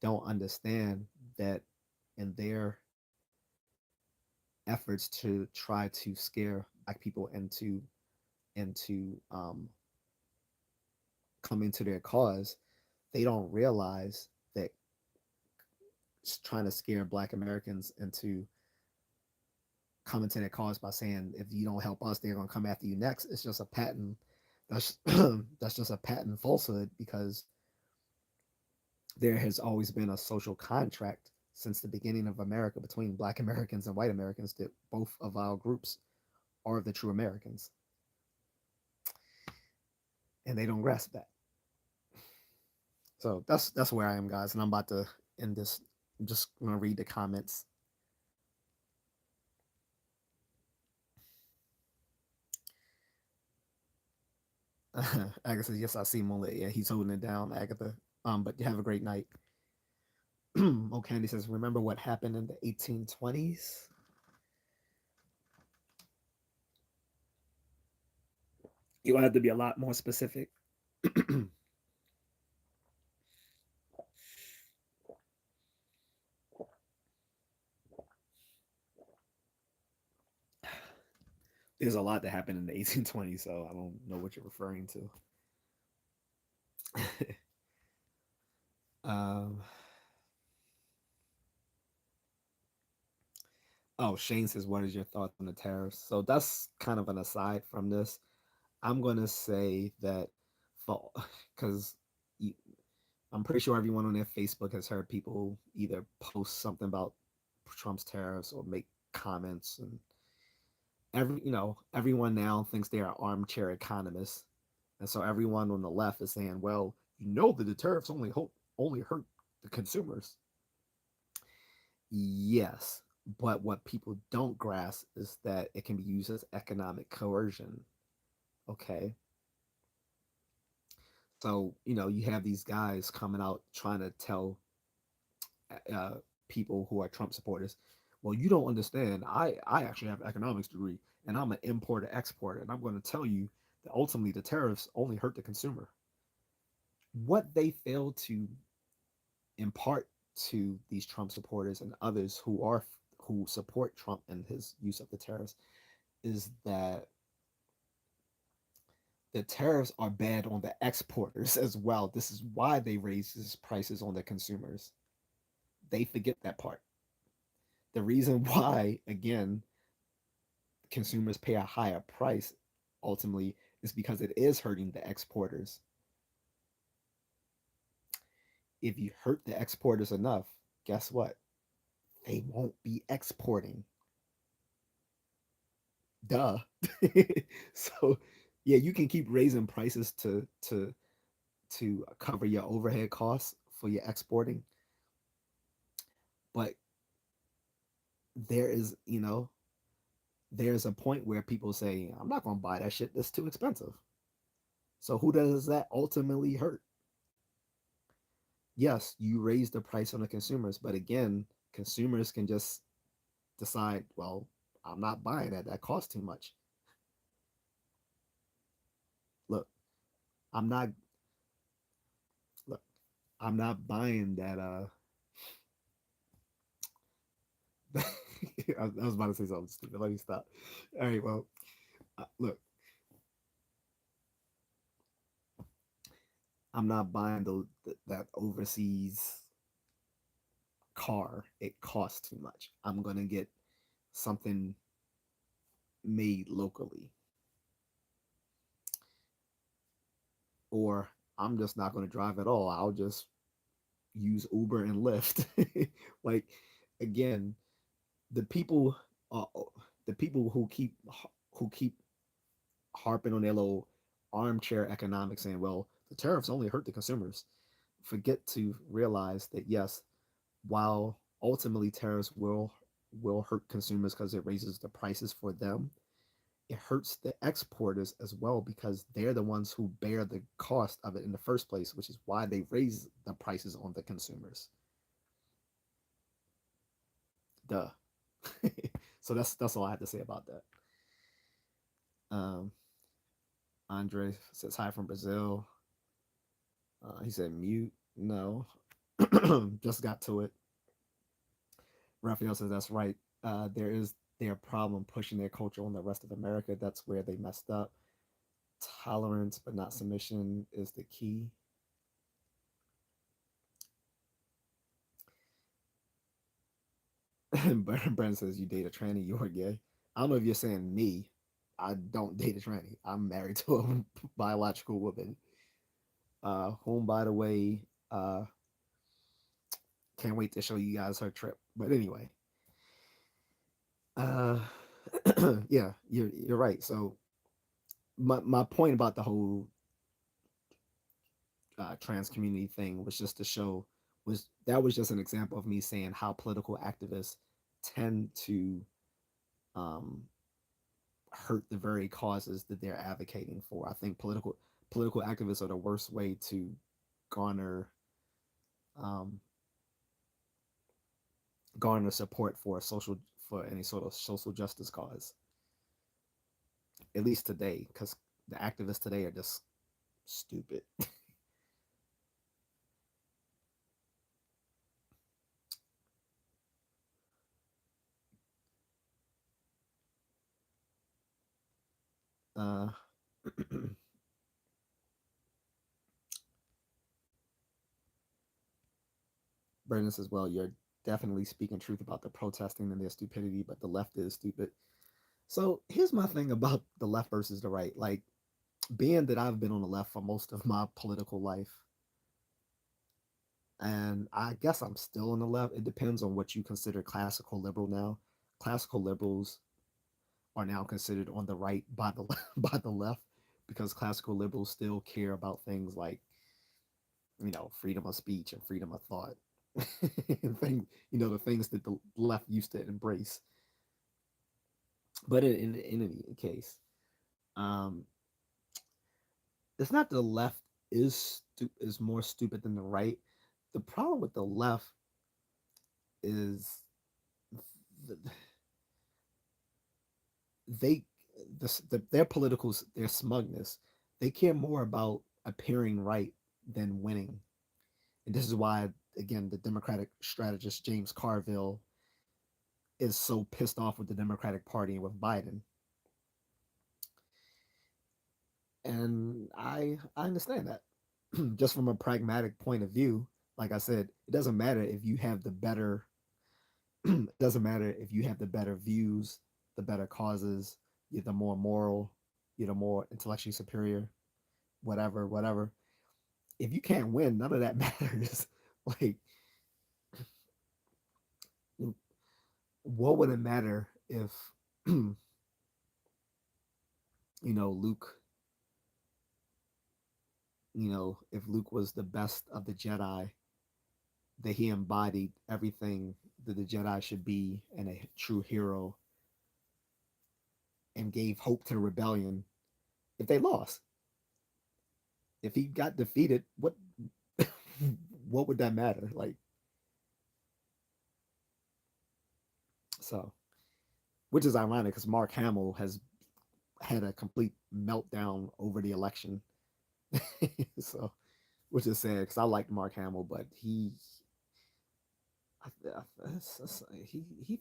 [SPEAKER 1] don't understand that in their efforts to try to scare black people into coming to their cause, they don't realize that trying to scare black Americans into coming to their cause by saying if you don't help us, they're gonna come after you next. It's just a patent. That's that's just a patent falsehood, because there has always been a social contract since the beginning of America between black Americans and white Americans that both of our groups are the true Americans. And they don't grasp that. So that's where I am, guys. And I'm about to end this. I'm just gonna read the comments. Agatha says, yes, I see Moonlit. Yeah, he's holding it down, Agatha. But you have a great night. Oh, Candy says, remember what happened in the 1820s? You're gonna have to be a lot more specific. There's a lot that happened in the 1820s, so I don't know what you're referring to. um, oh, Shane says, what is your thoughts on the tariffs? So that's kind of an aside from this. I'm going to say that for, because I'm pretty sure everyone on their Facebook has heard people either post something about Trump's tariffs or make comments, and everyone now thinks they are armchair economists, and so everyone on the left is saying, well, that the tariffs only hurt the consumers. Yes, but what people don't grasp is that it can be used as economic coercion. Okay, so you have these guys coming out trying to tell uh, people who are Trump supporters, well, you don't understand. I actually have an economics degree, and I'm an importer exporter, and I'm going to tell you that ultimately the tariffs only hurt the consumer. What they fail to impart to these Trump supporters and others who support Trump and his use of the tariffs is that the tariffs are bad on the exporters as well. This is why they raise prices on the consumers. They forget that part. The reason why, again, consumers pay a higher price ultimately is because it is hurting the exporters. If you hurt the exporters enough, guess what? They won't be exporting. Duh. So yeah, you can keep raising prices to cover your overhead costs for your exporting, but there is there's a point where people say, I'm not going to buy that shit, that's too expensive. So who does that ultimately hurt? Yes, you raise the price on the consumers, but again, consumers can just decide, well, I'm not buying that, that costs too much. I'm not look, I'm not buying that I was about to say something stupid. Let me stop. All right, well, look, I'm not buying that overseas car. It costs too much. I'm gonna get something made locally, or I'm just not gonna drive at all. I'll just use Uber and Lyft. Like, again, the people, uh, the people who keep harping on their little armchair economics, saying, "Well, the tariffs only hurt the consumers," forget to realize that yes, while ultimately tariffs will hurt consumers because it raises the prices for them, it hurts the exporters as well because they're the ones who bear the cost of it in the first place, which is why they raise the prices on the consumers. Duh. So that's all I have to say about that. Um, Andre says hi from Brazil. He said mute. No, just got to it. Raphael says that's right. There is their problem pushing their culture on the rest of America. That's where they messed up. Tolerance but not submission is the key. Brandon says you date a tranny, you're gay. I don't know if you're saying me. I don't date a tranny. I'm married to a biological woman. Whom, by the way, can't wait to show you guys her trip. But anyway, uh, yeah, you're right. So my point about the whole trans community thing was just to show was that was just an example of me saying how political activists tend to um, hurt the very causes that they're advocating for. I think political activists are the worst way to garner um, garner support for any sort of social justice cause. At least today, because the activists today are just stupid. uh, Brendan says, "Well, you're definitely speaking truth about the protesting and their stupidity, but the left is stupid." So here's my thing about the left versus the right. Like, being that I've been on the left for most of my political life, and I guess I'm still on the left. It depends on what you consider classical liberal now. Classical liberals are now considered on the right by the by the left because classical liberals still care about things like freedom of speech and freedom of thought, and the things that the left used to embrace. But in any case, um, it's not the left is more stupid than the right. The problem with the left is th- they their politicals, their smugness. They care more about appearing right than winning, and this is why, again, the Democratic strategist James Carville is so pissed off with the Democratic Party and with Biden. And I understand that. Just from a pragmatic point of view, like I said, it doesn't matter if you have the better it doesn't matter if you have the better views, the better causes, you're the more moral, you're the more intellectually superior, whatever. If you can't win, none of that matters. Like, what would it matter if Luke, if Luke was the best of the Jedi, that he embodied everything that the Jedi should be and a true hero and gave hope to the rebellion if they lost. If he got defeated, what would that matter? Like, so, which is ironic because Mark Hamill has had a complete meltdown over the election So, which is sad because I liked Mark Hamill, but he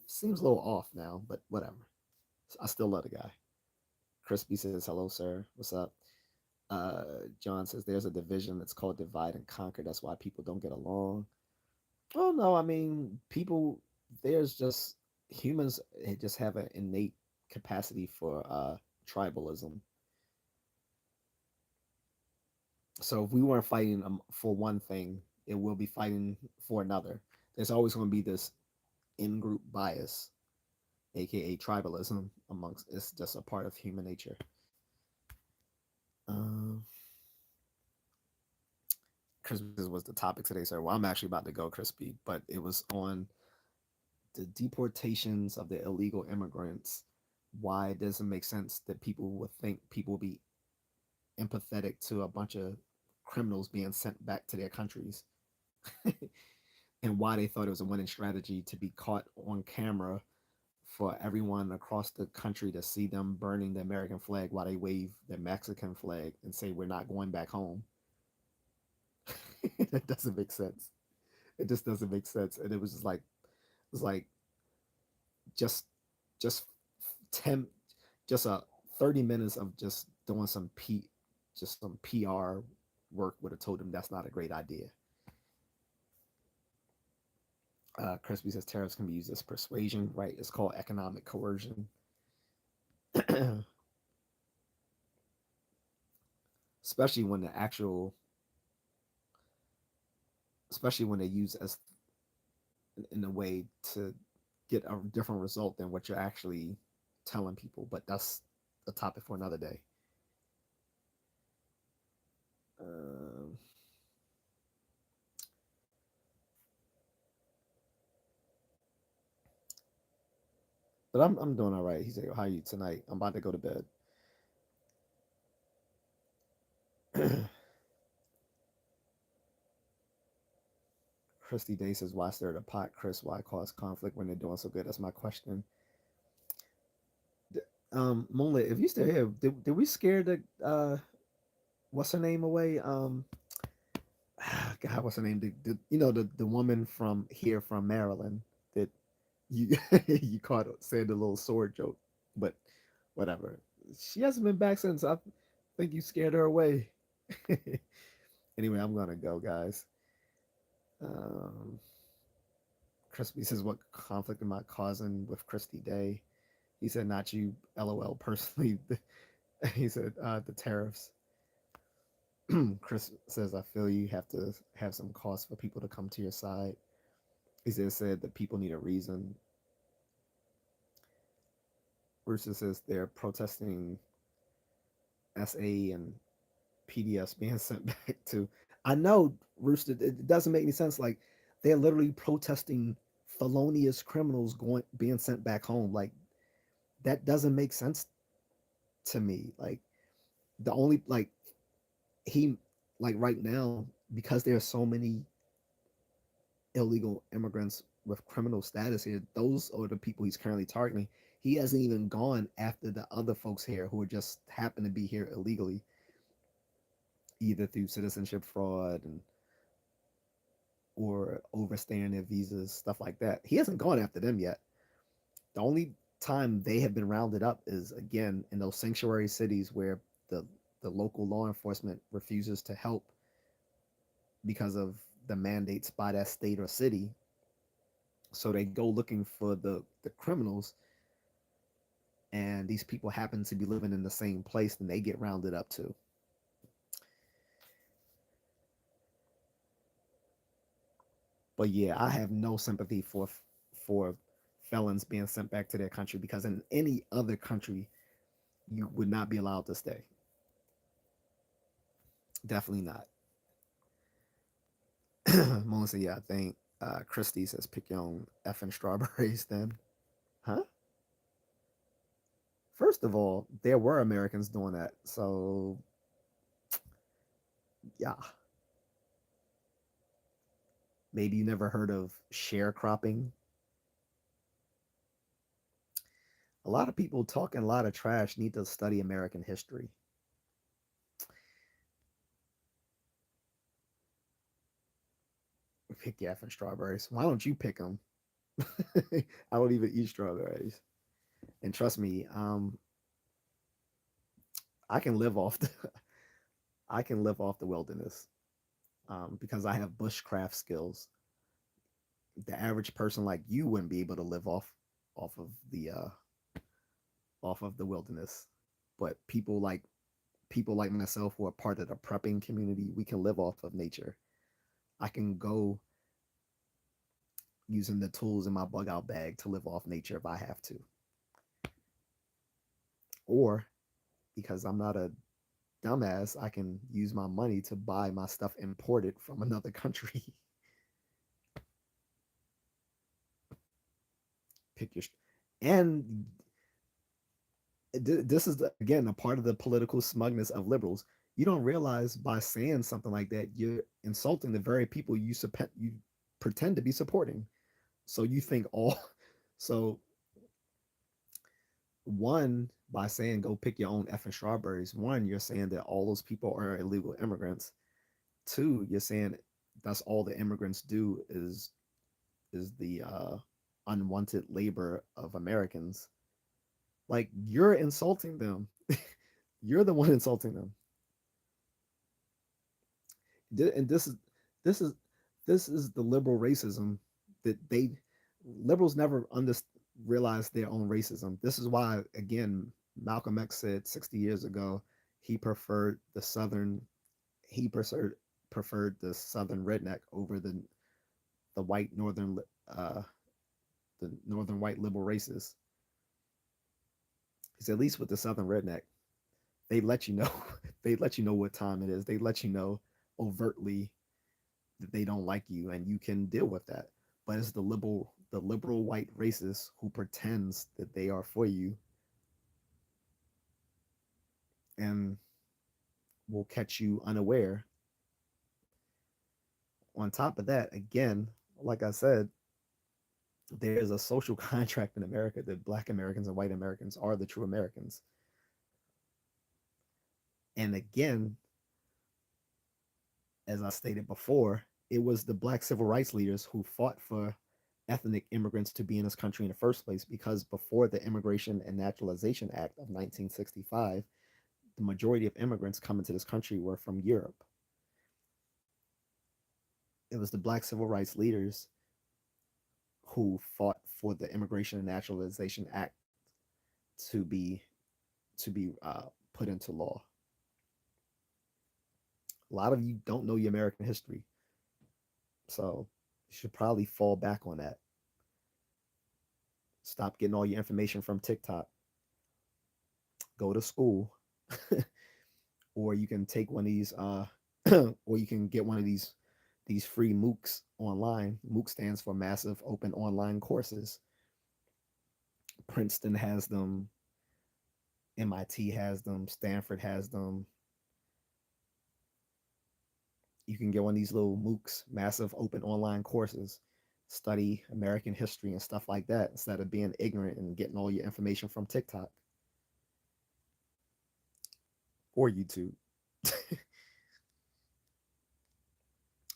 [SPEAKER 1] seems a little off now. But whatever. I still love the guy. Crispy says, "Hello, sir. What's up?" John says, "There's a division that's called divide and conquer. That's why people don't get along." Oh no, I mean people. There's just humans just have an innate capacity for tribalism. So if we weren't fighting for one thing, it will be fighting for another. There's always going to be this in-group bias, aka tribalism, amongst. It's just a part of human nature. Um, Crispy was the topic today, sir. Well, I'm actually about to go, Crispy, but it was on the deportations of the illegal immigrants. Why it doesn't make sense that people would think people would be empathetic to a bunch of criminals being sent back to their countries, and why they thought it was a winning strategy to be caught on camera for everyone across the country to see them burning the American flag while they wave the Mexican flag and say we're not going back home. That doesn't make sense. It just doesn't make sense. And it was just like it was like just just 10 just a 30 minutes of just doing some PR work would have told them that's not a great idea. Crispy says tariffs can be used as persuasion, right? It's called economic coercion. especially when the actual especially when they use as in a way to get a different result than what you're actually telling people. But that's a topic for another day. Um, but I'm doing all right. He said, "How are you tonight? I'm about to go to bed." Christy Day says, "Why stir the pot, Chris? Why cause conflict when they're doing so good?" That's my question. Moonlit, if you still here, did we scare the what's her name away? God, what's her name? The woman from here from Maryland that you you caught saying the little sword joke, but whatever. She hasn't been back since. I think you scared her away. Anyway, I'm gonna go, guys. Um, Crispy says, "What conflict am I causing with Christy Day?" He said, "Not you, LOL." Personally, he said, "The tariffs." Chris says, "I feel you have to have some cost for people to come to your side." He said that people need a reason. Rooster says they're protesting SA and PDFs being sent back to. I know, Rooster, it doesn't make any sense. Like, they're literally protesting felonious criminals going being sent back home. Like, that doesn't make sense to me. Like, the only, like, he, like, right now, because there are so many illegal immigrants with criminal status here, those are the people he's currently targeting. He hasn't even gone after the other folks here who are just happen to be here illegally, either through citizenship fraud and or overstaying their visas, stuff like that. He hasn't gone after them yet. The only time they have been rounded up is again in those sanctuary cities where the the local law enforcement refuses to help because of the mandates by that state or city. So they go looking for the criminals, and these people happen to be living in the same place, and they get rounded up too. But yeah, I have no sympathy for felons being sent back to their country because in any other country you would not be allowed to stay. Definitely not. Melissa, yeah, I think Christie says pick your own effing strawberries then. Huh? First of all, there were Americans doing that. So, yeah. Maybe you never heard of sharecropping. A lot of people talking a lot of trash need to study American history. Pick your effing strawberries. Why don't you pick them? I don't even eat strawberries. And trust me, I can live off the I can live off the wilderness because I have bushcraft skills. The average person like you wouldn't be able to live off of the wilderness. But people like myself who are part of the prepping community, we can live off of nature. I can go using the tools in my bug out bag to live off nature if I have to. Or because I'm not a dumbass, I can use my money to buy my stuff imported from another country. Pick your and this is again a part of the political smugness of liberals. You don't realize by saying something like that, you're insulting the very people you pretend to be supporting. So you think all so one by saying go pick your own effing strawberries. One, you're saying that all those people are illegal immigrants. Two, you're saying that's all the immigrants do is the unwanted labor of Americans. Like you're insulting them. You're the one insulting them. And this is this is the liberal racism that they liberals never realize their own racism. This is why again Malcolm X said 60 years ago he preferred the southern he preferred the southern redneck over the white uh northern white liberal races. Because at least with the southern redneck, they let you know they let you know what time it is. They let you know overtly that they don't like you and you can deal with that. But it's the liberal white racist who pretends that they are for you and will catch you unaware. On top of that, again, like I said, there is a social contract in America that black Americans and white Americans are the true Americans. And again, as I stated before, it was the black civil rights leaders who fought for ethnic immigrants to be in this country in the first place because before the Immigration and Naturalization Act of 1965, the majority of immigrants coming to this country were from Europe. It was the black civil rights leaders who fought for the Immigration and Naturalization Act to be put into law. A lot of you don't know your American history, so you should probably fall back on that. Stop getting all your information from TikTok. Go to school, or you can take one of these, or you can get one of these free MOOCs online. MOOC stands for Massive Open Online Courses. Princeton has them, MIT has them, Stanford has them. You can get one of these little MOOCs, Massive Open Online Courses, study American history and stuff like that instead of being ignorant and getting all your information from TikTok or YouTube.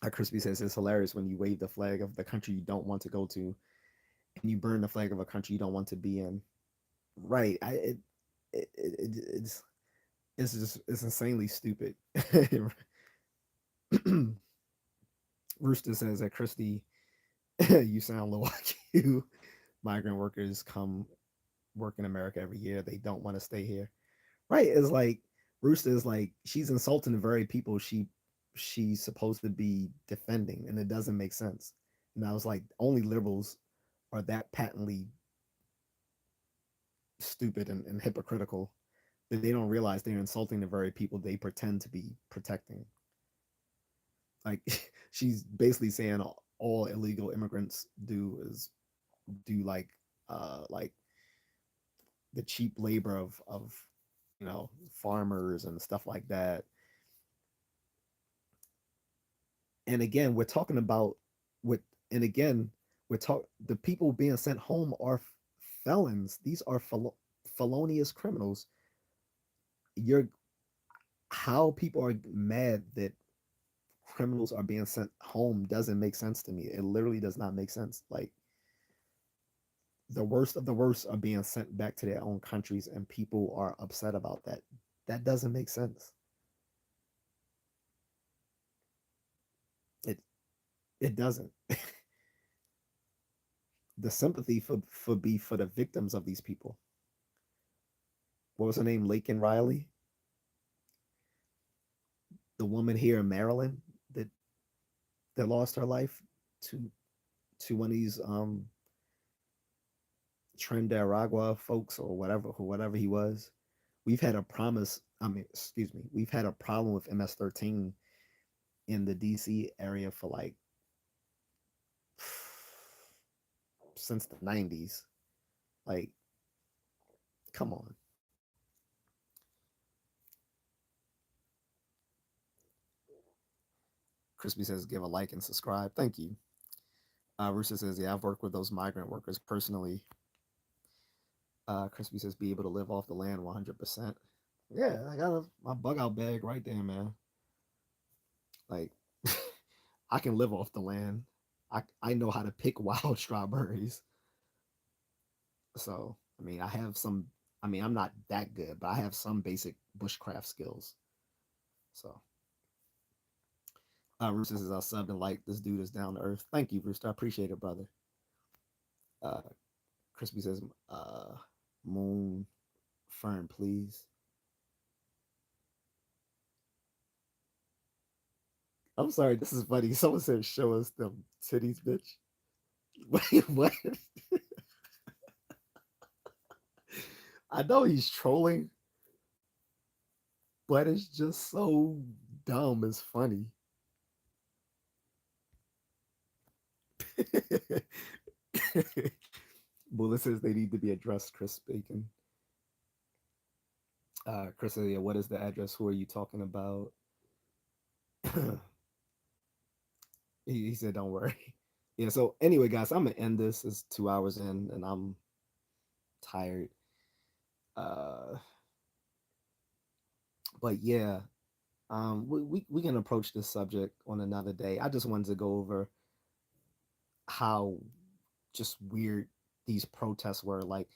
[SPEAKER 1] Crispy says it's hilarious when you wave the flag of the country you don't want to go to and you burn the flag of a country you don't want to be in. Right. It's just it's insanely stupid. Rooster says that Christy, you sound low IQ. Migrant workers come work in America every year. They don't want to stay here. Right. It's like Rooster is like she's insulting the very people she's supposed to be defending, and it doesn't make sense. And I was like, only liberals are that patently stupid and hypocritical that they don't realize they're insulting the very people they pretend to be protecting. Like she's basically saying all illegal immigrants do is do like the cheap labor of farmers and stuff like that. And again, we're talking about with and again we're talk the people being sent home are felons. These are felonious criminals. You're how people are mad that criminals are being sent home doesn't make sense to me. It literally does not make sense. Like, the worst of the worst are being sent back to their own countries, and people are upset about that. That doesn't make sense. It it doesn't. The sympathy for the victims of these people. What was her name? Laken Riley, the woman here in Maryland that lost her life to one of these Trinidad folks, or whatever he was. We've had a promise. I mean, excuse me. We've had a problem with MS-13 in the DC area for like since the 90s. Like, come on. Crispy says, give a like and subscribe. Thank you. Rooster says, yeah, I've worked with those migrant workers personally. Crispy says, be able to live off the land 100%. Yeah, I got my bug out bag right there, man. Like, I can live off the land. I know how to pick wild strawberries. So, I mean, I have some, I mean, I'm not that good, but I have some basic bushcraft skills. So, Rooster says, I'll sub and like, this dude is down to earth. Thank you, Rooster. I appreciate it, brother. Uh, Crispy says, Moon Fern, please. I'm sorry, this is funny. Someone said, show us them titties, bitch. Wait, what? I know he's trolling, but it's just so dumb. It's funny. Bullet says they need to be addressed, Chris Bacon. Chris says, yeah, what is the address? Who are you talking about? He said, don't worry. Yeah, so anyway, guys, I'm gonna end this. It's 2 hours in and I'm tired. Uh but yeah, we can approach this subject on another day. I just wanted to go over how just weird these protests were. Like,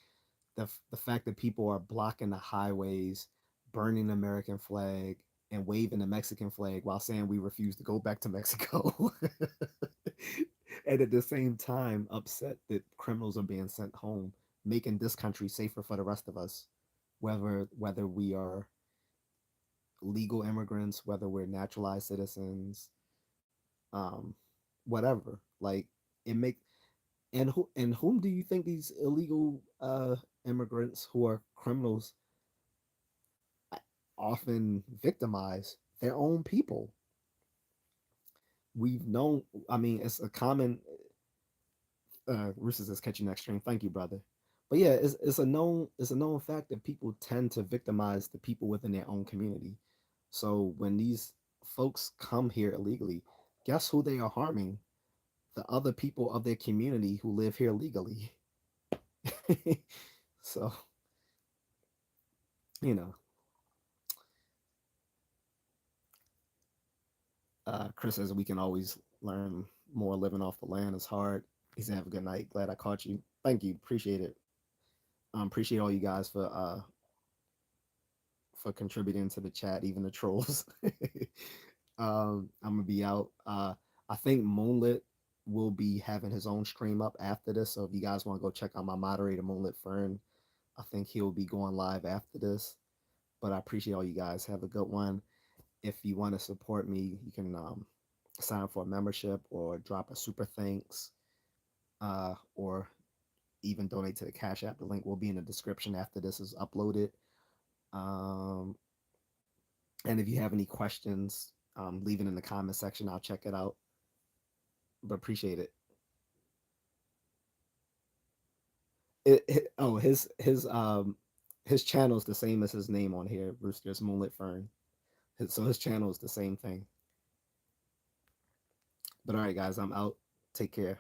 [SPEAKER 1] the fact that people are blocking the highways, burning the American flag, and waving the Mexican flag while saying we refuse to go back to Mexico. And at the same time, upset that criminals are being sent home, making this country safer for the rest of us, whether we are legal immigrants, whether we're naturalized citizens, um, whatever. Like, it make and whom do you think these illegal immigrants who are criminals often victimize? Their own people. We've known. I mean, it's a common. Rooster says, "Catch you next stream." Thank you, brother. But yeah, it's a known fact that people tend to victimize the people within their own community. So when these folks come here illegally, guess who they are harming? The other people of their community who live here legally. So, you know, Chris says we can always learn more. Living off the land is hard. He said, "Have a good night. Glad I caught you. Thank you. Appreciate it. Appreciate all you guys for contributing to the chat, even the trolls." I'm gonna be out. I think Moonlit will be having his own stream up after this. So if you guys want to go check out my moderator, Moonlit Fern, I think he'll be going live after this. But I appreciate all you guys. Have a good one. If you want to support me, you can sign up for a membership or drop a super thanks, or even donate to the Cash App. The link will be in the description after this is uploaded. Um, and if you have any questions, leave it in the comment section. I'll check it out. But appreciate it. Oh, his channel is the same as his name on here, Rooster's Moonlit Fern. So his channel is the same thing. But all right, guys, I'm out. Take care.